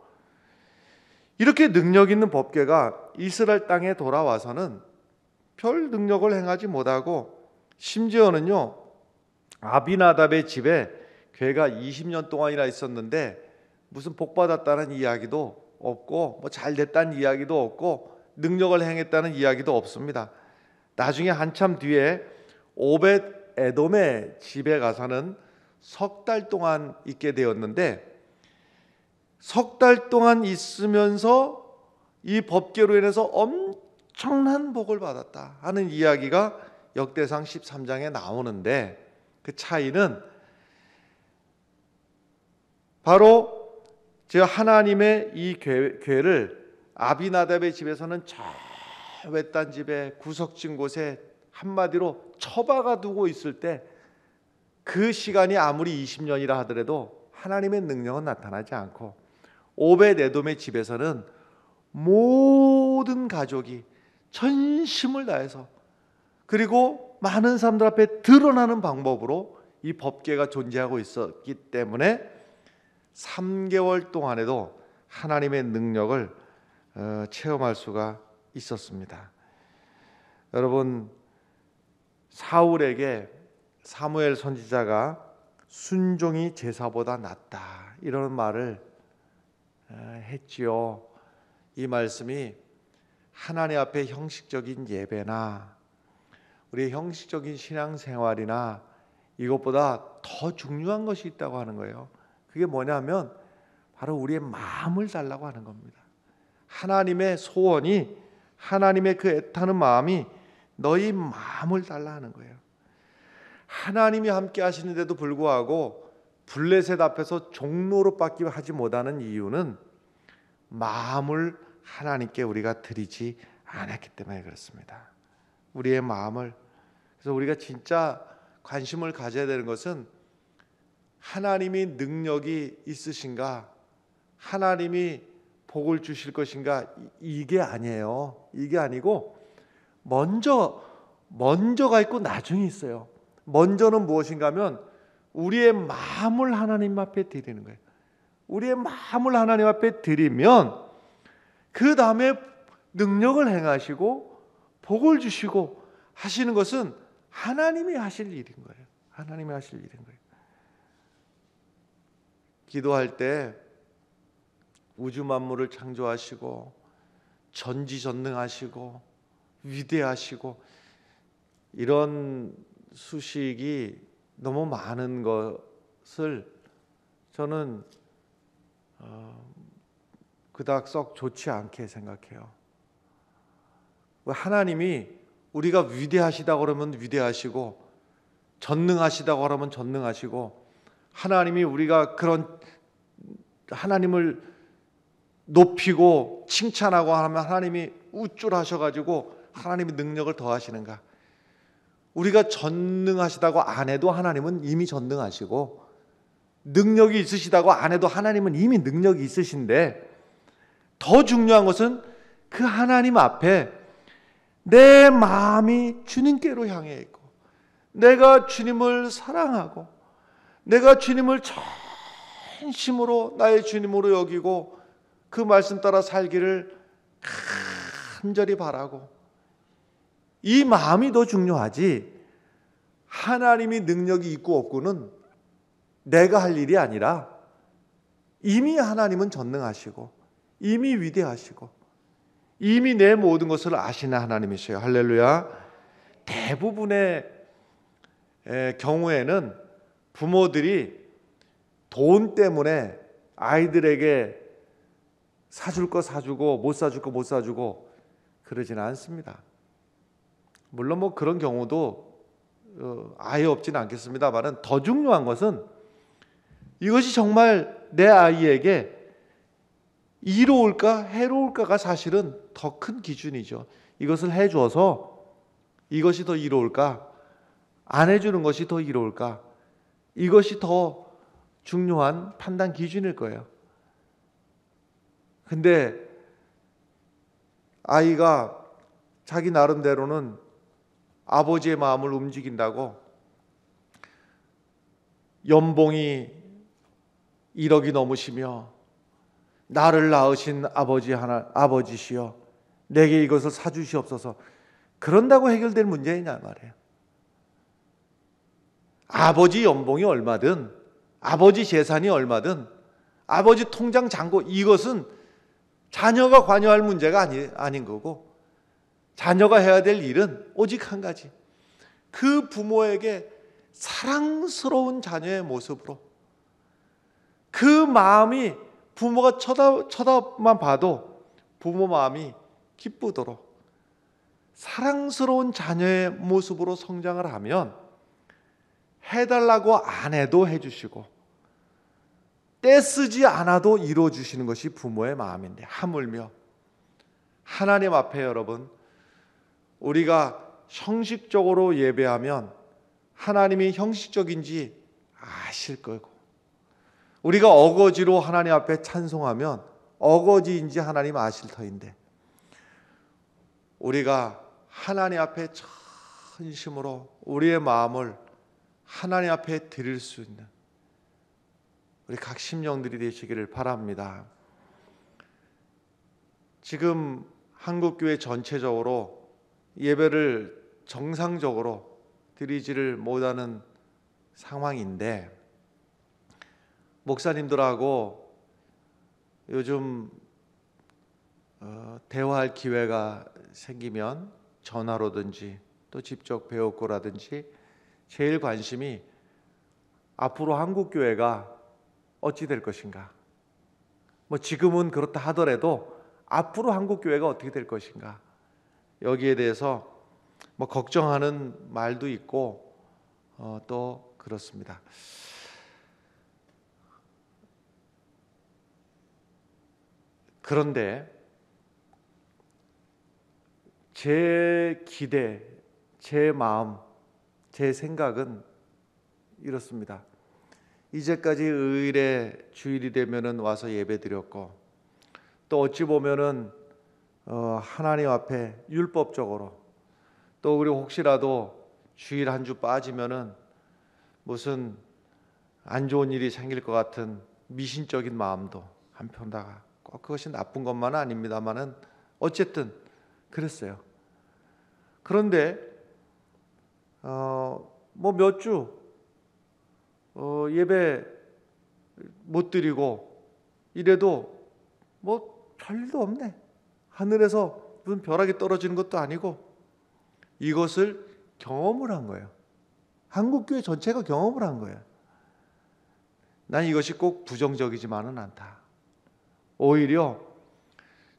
이렇게 능력 있는 법궤가 이스라엘 땅에 돌아와서는 별 능력을 행하지 못하고 심지어는요 아비나답의 집에 교회가 20년 동안이나 있었는데 무슨 복 받았다는 이야기도 없고 뭐 잘 됐다는 이야기도 없고 능력을 행했다는 이야기도 없습니다. 나중에 한참 뒤에 오벳 에돔의 집에 가서는 석 달 동안 있게 되었는데, 석 달 동안 있으면서 이 법궤로 인해서 엄청난 복을 받았다 하는 이야기가 역대상 13장에 나오는데, 그 차이는 바로 저 하나님의 이 교회를 아비나답의 집에서는 저 외딴 집에 구석진 곳에 한마디로 처박아 두고 있을 때, 그 시간이 아무리 20년이라 하더라도 하나님의 능력은 나타나지 않고, 오벳 에돔의 집에서는 모든 가족이 전심을 다해서, 그리고 많은 사람들 앞에 드러나는 방법으로 이 법궤가 존재하고 있었기 때문에 3개월 동안에도 하나님의 능력을 체험할 수가 있었습니다. 여러분, 사울에게 사무엘 선지자가 순종이 제사보다 낫다 이런 말을 했지요. 이 말씀이 하나님 앞에 형식적인 예배나 우리의 형식적인 신앙생활이나 이것보다 더 중요한 것이 있다고 하는 거예요. 그게 뭐냐면 바로 우리의 마음을 달라고 하는 겁니다. 하나님의 소원이, 하나님의 그 애타는 마음이 너희 마음을 달라 하는 거예요. 하나님이 함께 하시는데도 불구하고 블레셋 앞에서 종로로밖에 하지 못하는 이유는 마음을 하나님께 우리가 드리지 않았기 때문에 그렇습니다. 우리의 마음을. 그래서 우리가 진짜 관심을 가져야 되는 것은 하나님이 능력이 있으신가, 하나님이 복을 주실 것인가, 이게 아니에요. 이게 아니고 먼저가 있고 나중에 있어요. 먼저는 무엇인가 하면 우리의 마음을 하나님 앞에 드리는 거예요. 우리의 마음을 하나님 앞에 드리면 그 다음에 능력을 행하시고 복을 주시고 하시는 것은 하나님이 하실 일인 거예요. 하나님이 하실 일인 거예요. 기도할 때 우주 만물을 창조하시고 전지전능하시고 위대하시고 이런 수식이 너무 많은 것을 저는 그닥 썩 좋지 않게 생각해요. 하나님이 우리가 위대하시다고 그러면 위대하시고 전능하시다고 그러면 전능하시고, 하나님이 우리가 그런 하나님을 높이고 칭찬하고 하면 하나님이 우쭐하셔가지고 하나님이 능력을 더하시는가? 우리가 전능하시다고 안 해도 하나님은 이미 전능하시고, 능력이 있으시다고 안 해도 하나님은 이미 능력이 있으신데, 더 중요한 것은 그 하나님 앞에 내 마음이 주님께로 향해 있고, 내가 주님을 사랑하고, 내가 주님을 전심으로 나의 주님으로 여기고 그 말씀 따라 살기를 간절히 바라고, 이 마음이 더 중요하지 하나님이 능력이 있고 없고는 내가 할 일이 아니라 이미 하나님은 전능하시고 이미 위대하시고 이미 내 모든 것을 아시는 하나님이셔요. 할렐루야. 대부분의 경우에는 부모들이 돈 때문에 아이들에게 사줄 거 사주고 못 사줄 거 못 사주고 그러지는 않습니다. 물론 뭐 그런 경우도 아예 없지는 않겠습니다만, 더 중요한 것은 이것이 정말 내 아이에게 이로울까 해로울까가 사실은 더 큰 기준이죠. 이것을 해줘서 이것이 더 이로울까, 안 해주는 것이 더 이로울까, 이것이 더 중요한 판단 기준일 거예요. 근데 아이가 자기 나름대로는 아버지의 마음을 움직인다고 연봉이 1억이 넘으시며 나를 낳으신 아버지시여 내게 이것을 사주시옵소서, 그런다고 해결될 문제이냐 말이에요. 아버지 연봉이 얼마든 아버지 재산이 얼마든 아버지 통장 잔고, 이것은 자녀가 관여할 문제가 아닌 거고, 자녀가 해야 될 일은 오직 한 가지, 그 부모에게 사랑스러운 자녀의 모습으로, 그 마음이 부모가 쳐다만 봐도 부모 마음이 기쁘도록 사랑스러운 자녀의 모습으로 성장을 하면 해달라고 안 해도 해주시고 떼쓰지 않아도 이루어주시는 것이 부모의 마음인데, 하물며 하나님 앞에 여러분, 우리가 형식적으로 예배하면 하나님이 형식적인지 아실 거고, 우리가 어거지로 하나님 앞에 찬송하면 어거지인지 하나님 아실 터인데, 우리가 하나님 앞에 전심으로 우리의 마음을 하나님 앞에 드릴 수 있는 우리 각 심령들이 되시기를 바랍니다. 지금 한국교회 전체적으로 예배를 정상적으로 드리지를 못하는 상황인데, 목사님들하고 요즘 대화할 기회가 생기면 전화로든지 또 직접 배웠고라든지 제일 관심이 앞으로 한국교회가 어찌 될 것인가, 뭐 지금은 그렇다 하더라도 앞으로 한국교회가 어떻게 될 것인가, 여기에 대해서 뭐 걱정하는 말도 있고 또 그렇습니다. 그런데 제 기대, 제 마음, 제 생각은 이렇습니다. 이제까지 의일에 주일이 되면은 와서 예배드렸고, 또 어찌 보면은 하나님 앞에 율법적으로, 또 우리 혹시라도 주일 한 주 빠지면은 무슨 안 좋은 일이 생길 것 같은 미신적인 마음도 한편다가, 꼭 그것이 나쁜 것만은 아닙니다만은 어쨌든 그랬어요. 그런데 뭐 몇 주 예배 못 드리고 이래도 뭐 별일도 없네, 하늘에서 무슨 벼락이 떨어지는 것도 아니고, 이것을 경험을 한 거예요. 한국교회 전체가 경험을 한 거예요. 난 이것이 꼭 부정적이지만은 않다. 오히려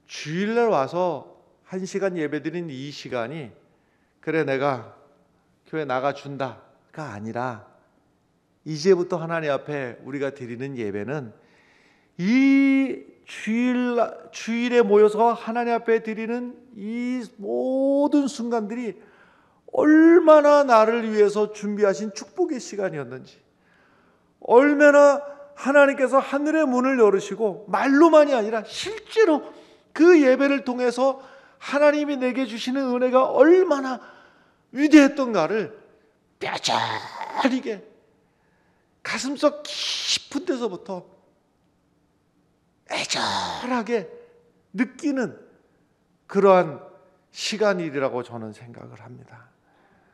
주일날 와서 1시간 예배드린 이 시간이 그래 내가 교회 나가준다가 아니라, 이제부터 하나님 앞에 우리가 드리는 예배는 이 주일에 모여서 하나님 앞에 드리는 이 모든 순간들이 얼마나 나를 위해서 준비하신 축복의 시간이었는지, 얼마나 하나님께서 하늘의 문을 열으시고 말로만이 아니라 실제로 그 예배를 통해서 하나님이 내게 주시는 은혜가 얼마나 위대했던가를 뼈저리게 가슴속 깊은 데서부터 애절하게 느끼는 그러한 시간이라고 저는 생각을 합니다.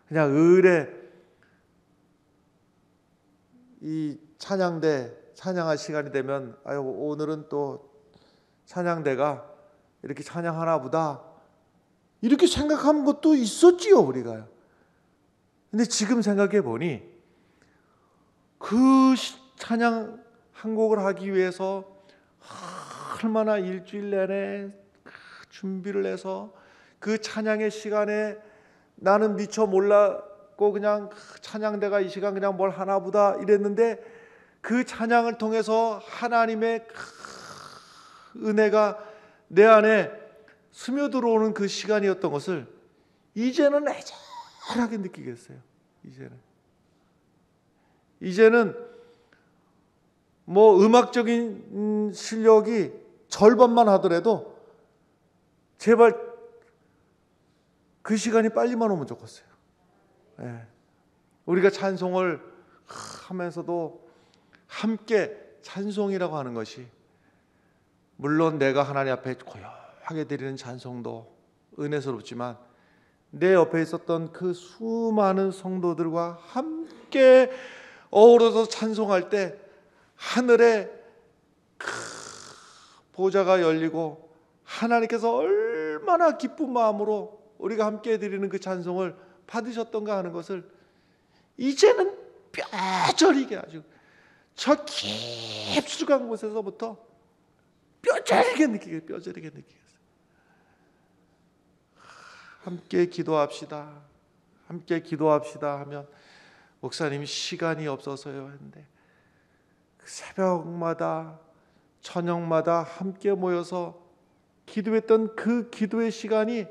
그냥 의뢰 이 찬양할 시간이 되면 아유 오늘은 또 찬양대가 이렇게 찬양하나 보다, 이렇게 생각하는 것도 있었지요 우리가. 근데 지금 생각해 보니 그 찬양 한 곡을 하기 위해서 얼마나 일주일 내내 준비를 해서 그 찬양의 시간에 나는 미처 몰랐고 그냥 찬양대가 이 시간 그냥 뭘 하나 보다 이랬는데, 그 찬양을 통해서 하나님의 은혜가 내 안에 스며들어오는 그 시간이었던 것을 이제는 애절하게 느끼겠어요. 이제는 뭐 음악적인 실력이 절반만 하더라도 제발 그 시간이 빨리만 오면 좋겠어요. 우리가 찬송을 하면서도 함께 찬송이라고 하는 것이, 물론 내가 하나님 앞에 고요하게 드리는 찬송도 은혜스럽지만 내 옆에 있었던 그 수많은 성도들과 함께 어우러서 찬송할 때 하늘에 보좌가 열리고 하나님께서 얼마나 기쁜 마음으로 우리가 함께 드리는 그 찬송을 받으셨던가 하는 것을 이제는 뼈저리게 아주 저 깊숙한 곳에서부터 뼈저리게 느끼겠어요. 함께 기도합시다. 함께 기도합시다 하면 목사님이 시간이 없어서요 했는데 새벽마다 저녁마다 함께 모여서 기도했던 그 기도의 시간이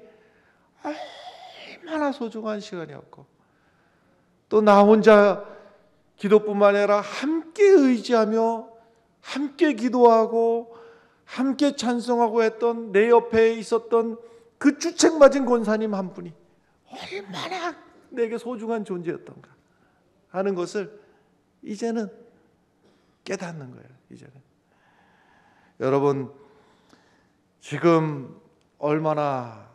얼마나 소중한 시간이었고, 또 나 혼자 기도뿐만 아니라 함께 의지하며 함께 기도하고 함께 찬송하고 했던 내 옆에 있었던 그 주책 맞은 권사님 한 분이 얼마나 내게 소중한 존재였던가 하는 것을 이제는 깨닫는 거예요. 이제는 여러분 지금 얼마나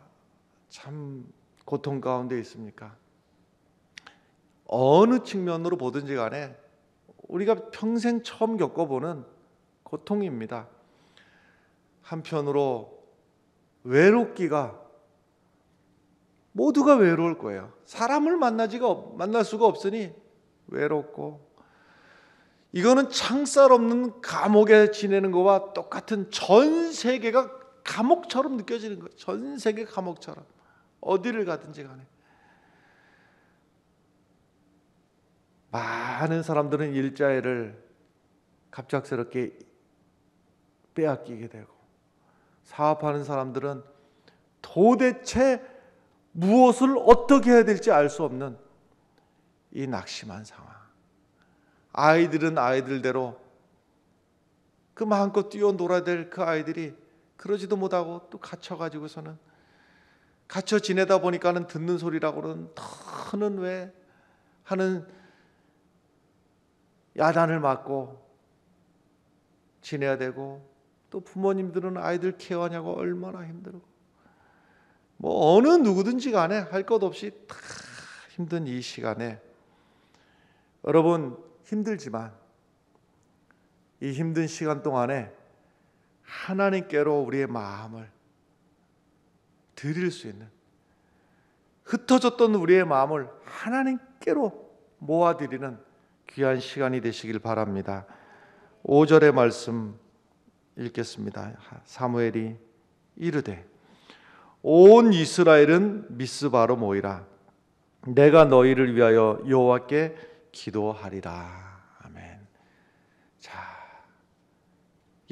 참 고통 가운데 있습니까? 어느 측면으로 보든지 간에 우리가 평생 처음 겪어보는 고통입니다. 한편으로 외롭기가, 모두가 외로울 거예요. 사람을 만날 수가 없으니 외롭고, 이거는 창살 없는 감옥에 지내는 것과 똑같은, 전 세계가 감옥처럼 느껴지는 거예요. 전 세계 감옥처럼. 어디를 가든지 간에 많은 사람들은 일자리를 갑작스럽게 빼앗기게 되고, 사업하는 사람들은 도대체 무엇을 어떻게 해야 될지 알 수 없는 이 낙심한 상황. 아이들은 아이들대로 그 마음껏 뛰어놀아야 될 그 아이들이 그러지도 못하고 또 갇혀가지고서는, 갇혀 지내다 보니까는 듣는 소리라고는 더는 왜 하는 야단을 맞고 지내야 되고, 또 부모님들은 아이들 케어하냐고 얼마나 힘들고, 뭐 어느 누구든지 간에 할 것 없이 다 힘든 이 시간에 여러분 힘들지만 이 힘든 시간 동안에 하나님께로 우리의 마음을 드릴 수 있는, 흩어졌던 우리의 마음을 하나님께로 모아드리는 귀한 시간이 되시길 바랍니다. 5절의 말씀 읽겠습니다. 사무엘이 이르되 온 이스라엘은 미스바로 모이라. 내가 너희를 위하여 여호와께 기도하리라. 아멘. 자,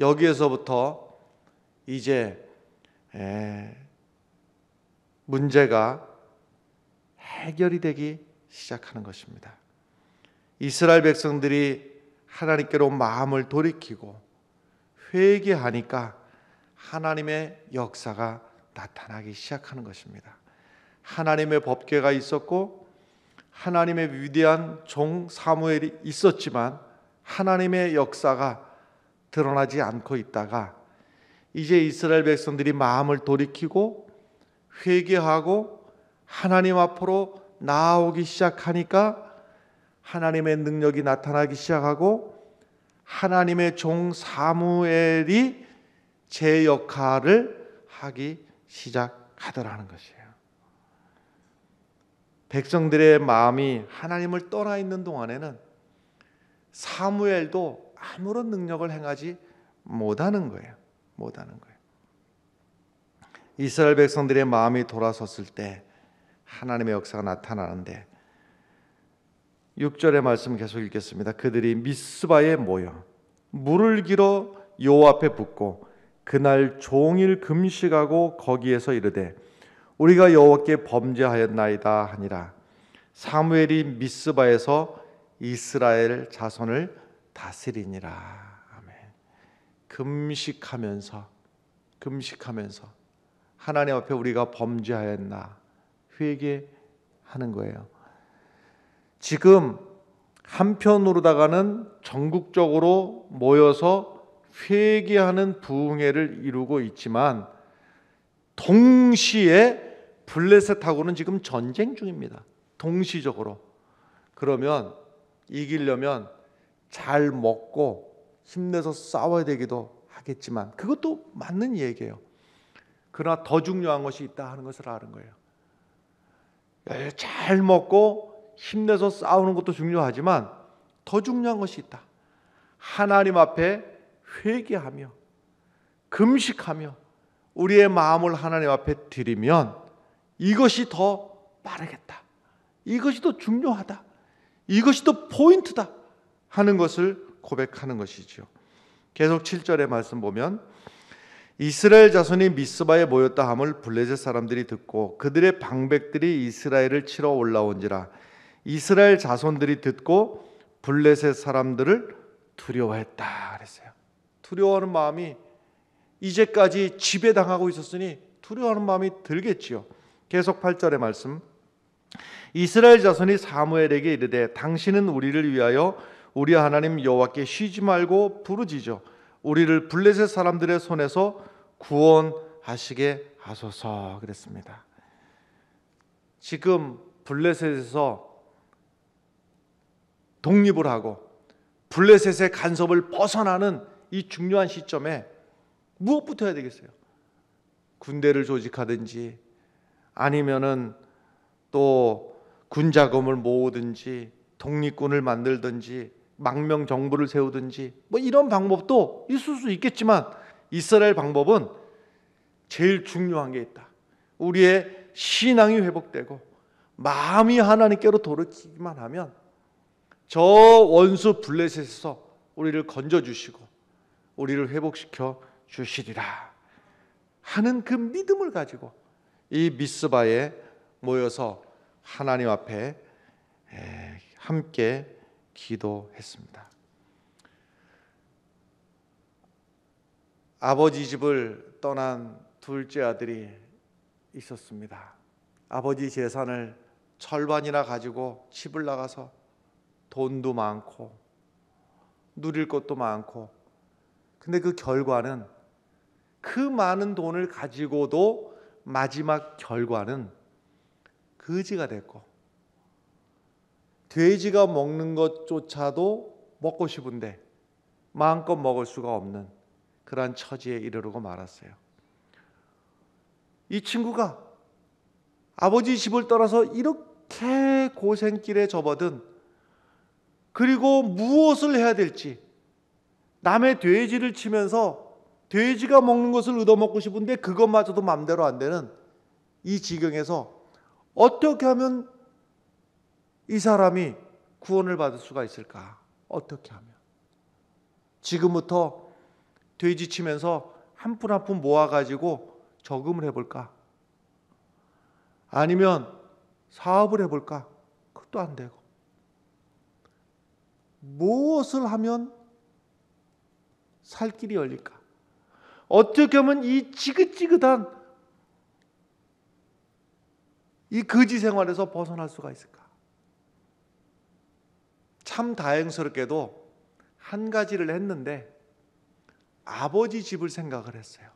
여기에서부터 이제 문제가 해결이 되기 시작하는 것입니다. 이스라엘 백성들이 하나님께로 마음을 돌이키고 회개하니까 하나님의 역사가 나타나기 시작하는 것입니다. 하나님의 법궤가 있었고 하나님의 위대한 종 사무엘이 있었지만 하나님의 역사가 드러나지 않고 있다가 이제 이스라엘 백성들이 마음을 돌이키고 회개하고 하나님 앞으로 나아오기 시작하니까 하나님의 능력이 나타나기 시작하고 하나님의 종 사무엘이 제 역할을 하기 시작하더라는 것이에요. 백성들의 마음이 하나님을 떠나 있는 동안에는 사무엘도 아무런 능력을 행하지 못하는 거예요. 이스라엘 백성들의 마음이 돌아섰을 때 하나님의 역사가 나타나는데 6절의 말씀 계속 읽겠습니다. 그들이 미스바에 모여 물을 길어 여호와 앞에 붓고 그날 종일 금식하고 거기에서 이르되 우리가 여호와께 범죄하였나이다 하니라. 사무엘이 미스바에서 이스라엘 자손을 다스리니라. 아멘. 금식하면서 하나님 앞에 우리가 범죄하였나 회개하는 거예요. 지금 한편으로다가는 전국적으로 모여서 회개하는 부흥회를 이루고 있지만 동시에 블레셋하고는 지금 전쟁 중입니다. 동시적으로. 그러면 이기려면 잘 먹고 힘내서 싸워야 되기도 하겠지만 그것도 맞는 얘기예요. 그러나 더 중요한 것이 있다 하는 것을 아는 거예요. 잘 먹고 힘내서 싸우는 것도 중요하지만 더 중요한 것이 있다. 하나님 앞에 회개하며 금식하며 우리의 마음을 하나님 앞에 드리면 이것이 더 빠르겠다. 이것이 더 중요하다. 이것이 더 포인트다 하는 것을 고백하는 것이죠. 계속 7절의 말씀 보면 이스라엘 자손이 미스바에 모였다 함을 블레셋 사람들이 듣고 그들의 방백들이 이스라엘을 치러 올라온지라. 이스라엘 자손들이 듣고 블레셋 사람들을 두려워했다 그랬어요. 두려워하는 마음이 이제까지 지배당하고 있었으니 두려워하는 마음이 들겠지요. 계속 8절의 말씀. 이스라엘 자손이 사무엘에게 이르되 당신은 우리를 위하여 우리 하나님 여호와께 쉬지 말고 부르짖어 우리를 블레셋 사람들의 손에서 구원하시게 하소서 그랬습니다. 지금 블레셋에서 독립을 하고 블레셋의 간섭을 벗어나는 이 중요한 시점에 무엇부터 해야 되겠어요? 군대를 조직하든지 아니면은 또 군자금을 모으든지 독립군을 만들든지 망명 정부를 세우든지 뭐 이런 방법도 있을 수 있겠지만 이스라엘 방법은 제일 중요한 게 있다. 우리의 신앙이 회복되고 마음이 하나님께로 돌이키기만 하면 저 원수 블레셋에서 우리를 건져주시고 우리를 회복시켜 주시리라 하는 그 믿음을 가지고 이 미스바에 모여서 하나님 앞에 함께 기도했습니다. 아버지 집을 떠난 둘째 아들이 있었습니다. 아버지 재산을 절반이나 가지고 집을 나가서 돈도 많고 누릴 것도 많고 근데 그 결과는 그 많은 돈을 가지고도 마지막 결과는 거지가 됐고 돼지가 먹는 것조차도 먹고 싶은데 마음껏 먹을 수가 없는 그러한 처지에 이르르고 말았어요. 이 친구가 아버지 집을 떠나서 이렇게 고생길에 접어든 그리고 무엇을 해야 될지 남의 돼지를 치면서 돼지가 먹는 것을 얻어먹고 싶은데 그것마저도 마음대로 안 되는 이 지경에서 어떻게 하면 이 사람이 구원을 받을 수가 있을까? 어떻게 하면? 지금부터 돼지 치면서 한 푼 한 푼 모아가지고 저금을 해볼까? 아니면 사업을 해볼까? 그것도 안 되고 무엇을 하면 살 길이 열릴까? 어떻게 하면 이 지긋지긋한 이 거지 생활에서 벗어날 수가 있을까? 참 다행스럽게도 한 가지를 했는데 아버지 집을 생각을 했어요.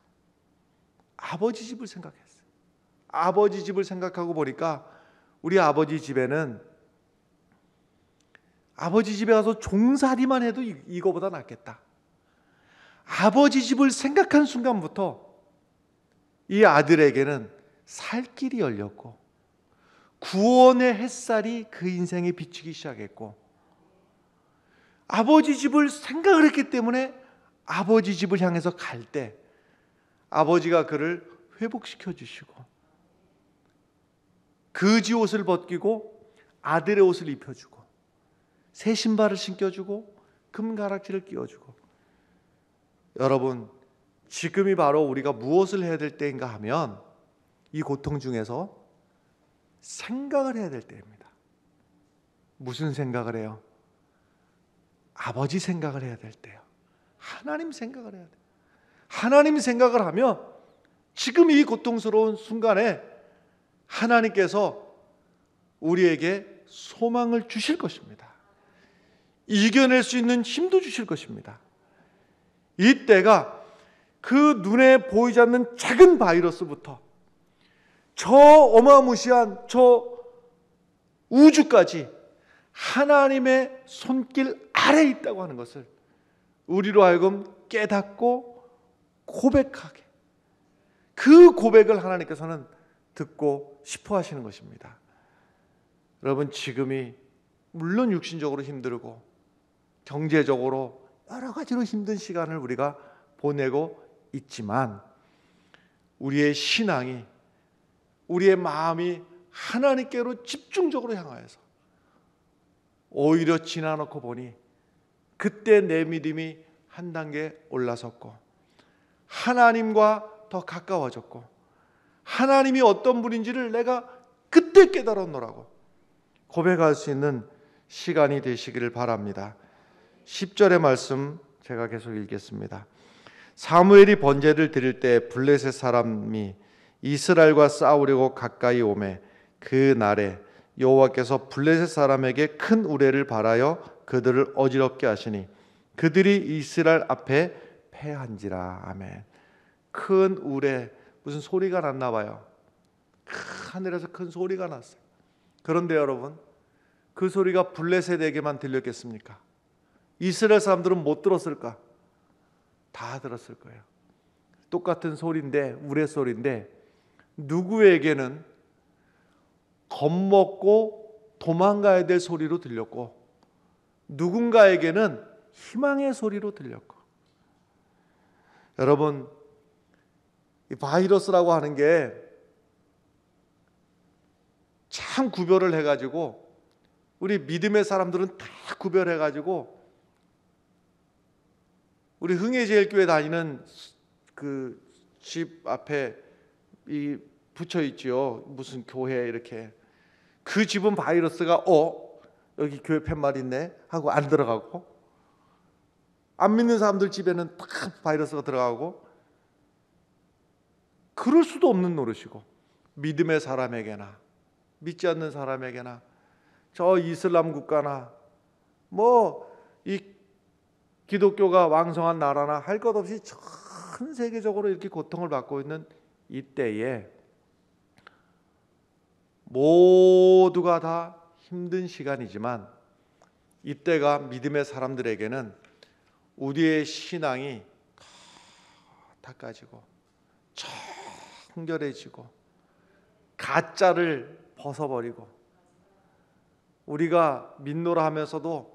아버지 집을 생각했어요. 아버지 집을 생각하고 보니까 우리 아버지 집에는 아버지 집에 가서 종살이만 해도 이거보다 낫겠다. 아버지 집을 생각한 순간부터 이 아들에게는 살 길이 열렸고 구원의 햇살이 그 인생에 비치기 시작했고 아버지 집을 생각을 했기 때문에 아버지 집을 향해서 갈 때 아버지가 그를 회복시켜 주시고 거지 옷을 벗기고 아들의 옷을 입혀주고 새 신발을 신겨주고 금가락지를 끼워주고 여러분 지금이 바로 우리가 무엇을 해야 될 때인가 하면 이 고통 중에서 생각을 해야 될 때입니다. 무슨 생각을 해요? 아버지 생각을 해야 될 때요. 하나님 생각을 해야 돼요. 하나님 생각을 하면 지금 이 고통스러운 순간에 하나님께서 우리에게 소망을 주실 것입니다. 이겨낼 수 있는 힘도 주실 것입니다. 이때가 그 눈에 보이지 않는 작은 바이러스부터 저 어마무시한 저 우주까지 하나님의 손길 아래에 있다고 하는 것을 우리로 하여금 깨닫고 고백하게, 그 고백을 하나님께서는 듣고 싶어 하시는 것입니다. 여러분, 지금이 물론 육신적으로 힘들고 경제적으로 여러 가지로 힘든 시간을 우리가 보내고 있지만, 우리의 신앙이, 우리의 마음이 하나님께로 집중적으로 향하여서 오히려 지나놓고 보니 그때 내 믿음이 한 단계 올라섰고 하나님과 더 가까워졌고 하나님이 어떤 분인지를 내가 그때 깨달았노라고 고백할 수 있는 시간이 되시기를 바랍니다. 10절의 말씀 제가 계속 읽겠습니다. 사무엘이 번제를 드릴 때 블레셋 사람이 이스라엘과 싸우려고 가까이 오매 그 날에 여호와께서 블레셋 사람에게 큰 우레를 발하여 그들을 어지럽게 하시니 그들이 이스라엘 앞에 패한지라. 아멘. 큰 우레, 무슨 소리가 났나 봐요. 하늘에서 큰 소리가 났어요. 그런데 여러분, 그 소리가 블레셋에게만 들렸겠습니까? 이스라엘 사람들은 못 들었을까? 다 들었을 거예요. 똑같은 소리인데, 우레 소리인데 누구에게는 겁먹고 도망가야 될 소리로 들렸고 누군가에게는 희망의 소리로 들렸고. 여러분, 이 바이러스라고 하는 게 참 구별을 해가지고, 우리 믿음의 사람들은 다 구별해가지고, 우리 흥해제일교회 다니는 그 집 앞에 이 붙여 있지요. 무슨 교회 이렇게. 그 집은 바이러스가 여기 교회 팻말 있네 하고 안 들어가고, 안 믿는 사람들 집에는 딱 바이러스가 들어가고. 그럴 수도 없는 노릇이고, 믿음의 사람에게나 믿지 않는 사람에게나 저 이슬람 국가나 뭐 이 기독교가 왕성한 나라나 할 것 없이 전 세계적으로 이렇게 고통을 받고 있는 이때에 모두가 다 힘든 시간이지만, 이때가 믿음의 사람들에게는 우리의 신앙이 닦아지고 청결해지고 가짜를 벗어버리고, 우리가 믿노라 하면서도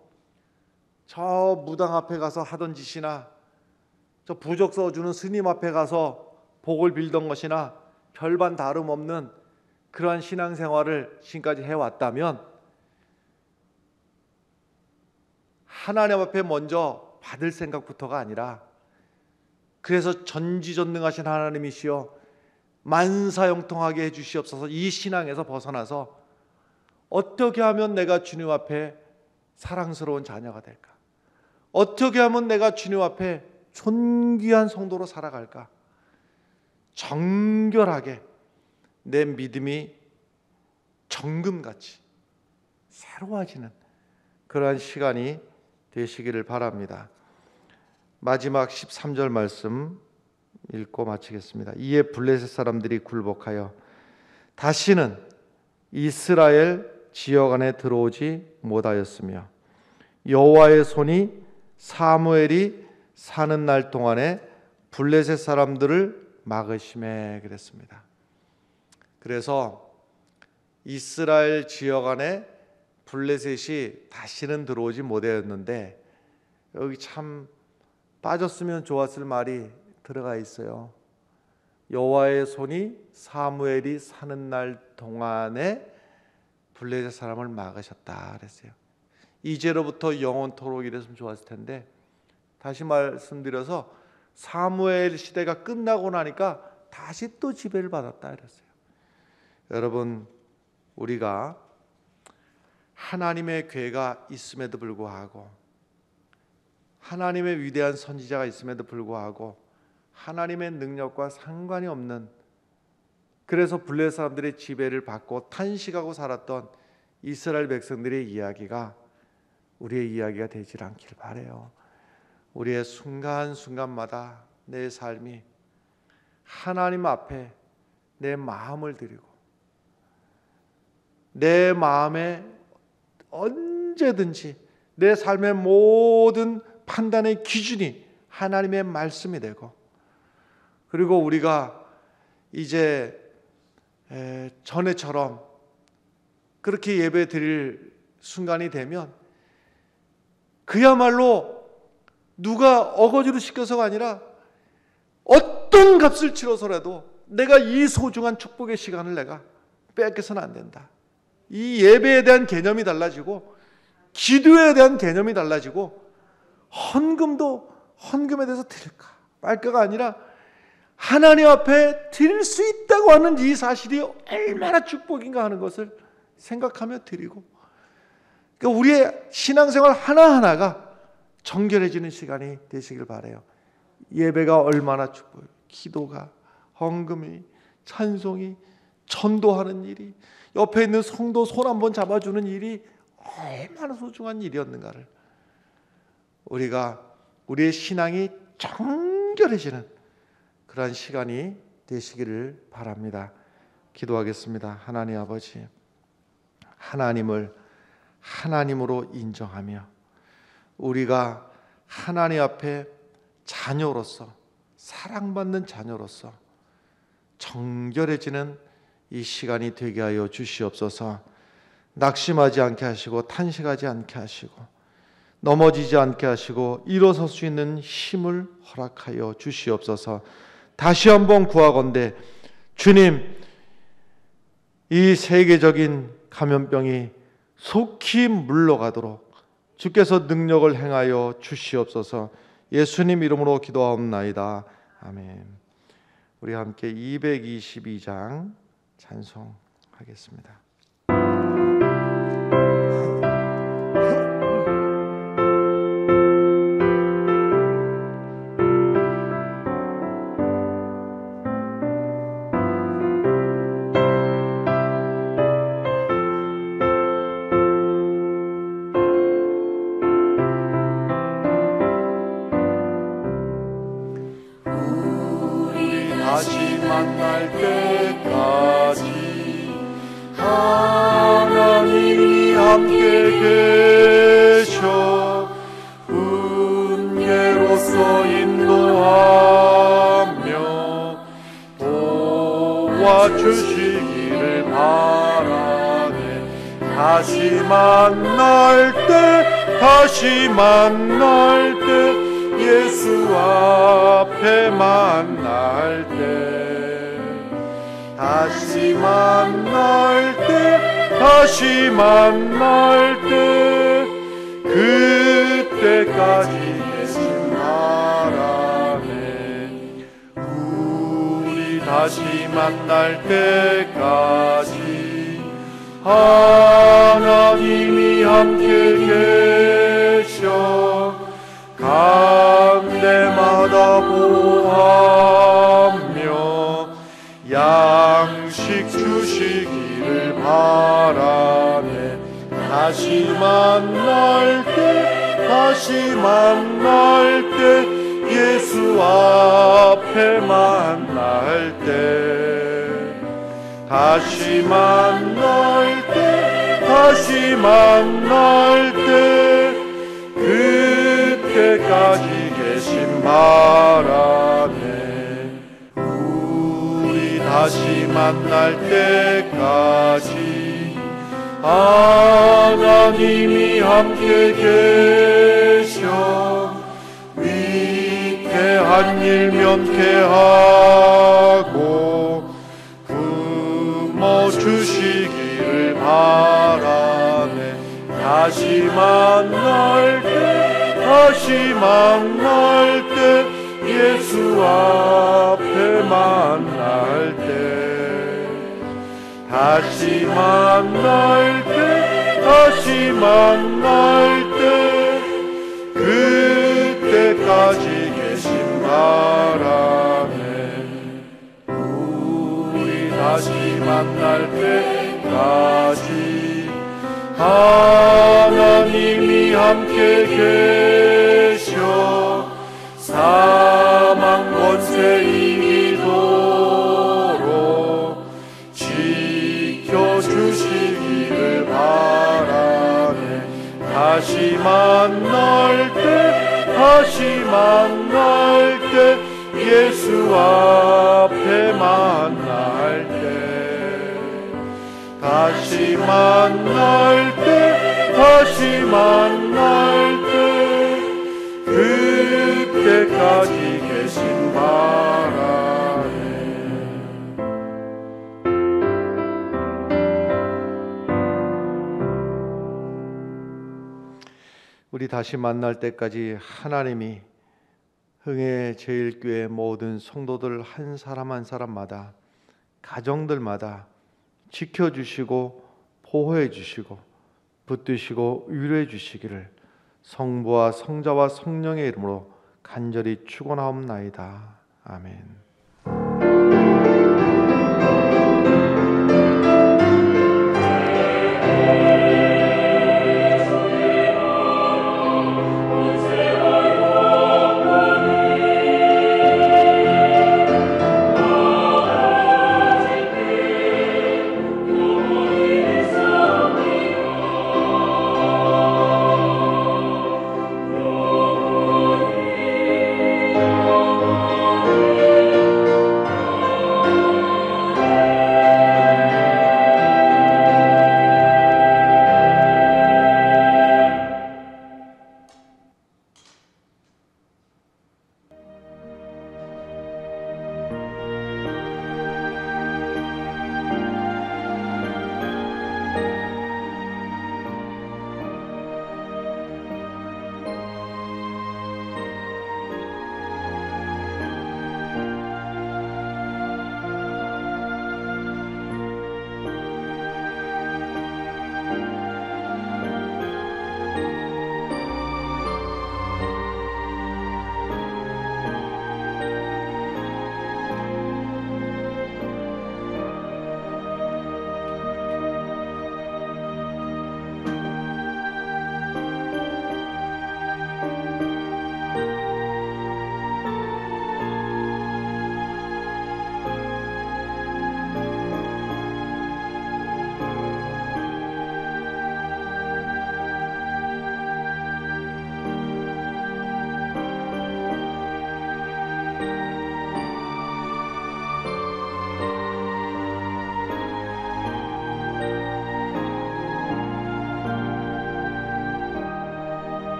저 무당 앞에 가서 하던 짓이나 저 부적 써주는 스님 앞에 가서 복을 빌던 것이나 별반 다름없는 그러한 신앙생활을 지금까지 해왔다면, 하나님 앞에 먼저 받을 생각부터가 아니라, 그래서 전지전능하신 하나님이시여 만사형통하게 해주시옵소서, 이 신앙에서 벗어나서 어떻게 하면 내가 주님 앞에 사랑스러운 자녀가 될까? 어떻게 하면 내가 주님 앞에 존귀한 성도로 살아갈까? 정결하게 내 믿음이 정금같이 새로워지는 그러한 시간이 되시기를 바랍니다. 마지막 13절 말씀 읽고 마치겠습니다. 이에 블레셋 사람들이 굴복하여 다시는 이스라엘 지역 안에 들어오지 못하였으며 여호와의 손이 사무엘이 사는 날 동안에 블레셋 사람들을 막으심에 그랬습니다. 그래서 이스라엘 지역 안에 블레셋이 다시는 들어오지 못하였는데, 여기 참 빠졌으면 좋았을 말이 들어가 있어요. 여호와의 손이 사무엘이 사는 날 동안에 블레셋 사람을 막으셨다 그랬어요. 이제로부터 영원토록 이랬으면 좋았을 텐데, 다시 말씀드려서 사무엘 시대가 끝나고 나니까 다시 또 지배를 받았다 그랬어요. 여러분, 우리가 하나님의 괴가 있음에도 불구하고, 하나님의 위대한 선지자가 있음에도 불구하고 하나님의 능력과 상관이 없는, 그래서 블레셋 사람들의 지배를 받고 탄식하고 살았던 이스라엘 백성들의 이야기가 우리의 이야기가 되질 않길 바라요. 우리의 순간순간마다 내 삶이 하나님 앞에 내 마음을 드리고, 내 마음에 언제든지 내 삶의 모든 판단의 기준이 하나님의 말씀이 되고, 그리고 우리가 이제 전에처럼 그렇게 예배 드릴 순간이 되면 그야말로 누가 어거지로 시켜서가 아니라 어떤 값을 치러서라도 내가 이 소중한 축복의 시간을 내가 빼앗겨서는 안 된다. 이 예배에 대한 개념이 달라지고 기도에 대한 개념이 달라지고 헌금도 헌금에 대해서 드릴까 말까가 아니라 하나님 앞에 드릴 수 있다고 하는 이 사실이 얼마나 축복인가 하는 것을 생각하며 드리고, 그러니까 우리의 신앙생활 하나하나가 정결해지는 시간이 되시길 바라요. 예배가 얼마나 축복해요. 기도가, 헌금이, 찬송이, 전도하는 일이, 옆에 있는 성도 손 한번 잡아주는 일이 얼마나 소중한 일이었는가를 우리가 우리의 신앙이 정결해지는 그러한 시간이 되시기를 바랍니다. 기도하겠습니다. 하나님 아버지, 하나님을 하나님으로 인정하며 우리가 하나님 앞에 자녀로서, 사랑받는 자녀로서 정결해지는 이 시간이 되게 하여 주시옵소서. 낙심하지 않게 하시고 탄식하지 않게 하시고 넘어지지 않게 하시고 일어설 수 있는 힘을 허락하여 주시옵소서. 다시 한번 구하건대 주님, 이 세계적인 감염병이 속히 물러가도록 주께서 능력을 행하여 주시옵소서. 예수님 이름으로 기도하옵나이다. 아멘. 우리 함께 222장 찬송하겠습니다. 다시 만날 때까지 하나님이 함께 계셔 훈계로서 인도하며 도와주시기를 바라네. 다시 만날 때 예수 앞에 만날 때, 다시 만날 때, 그때까지 계신 바라네. 우리 다시 만날 때까지 하나님이 함께 계셔 간 데마다 보하며 양식 주시기를 바라네. 다시 만날 때 예수 앞에 만날 때, 다시 만날 때 그때까지 계신 바라네. 우리 다시 만날 때까지 하나님이 함께 계셔 위태한 일 면케하고 품어주시기를 바라네. 다시 만날 때 예수 앞에 만날 때, 다시 만날 때 그때까지 계신 바라네. 우리 다시 만날 때까지 하나님이 함께 계셔 사망 권세 이기도록 지켜주시기를 바라네. 다시 만날 다시 만날 때 예수 앞에 만날 때 다시 만날 때 다시 만날 때 그때까지 계신 바라네. 우리 다시 만날 때까지 하나님이 흥해제일교회 모든 성도들 한 사람 한 사람마다 가정들마다 지켜주시고 보호해 주시고 붙드시고 위로해 주시기를 성부와 성자와 성령의 이름으로 간절히 축원하옵나이다. 아멘.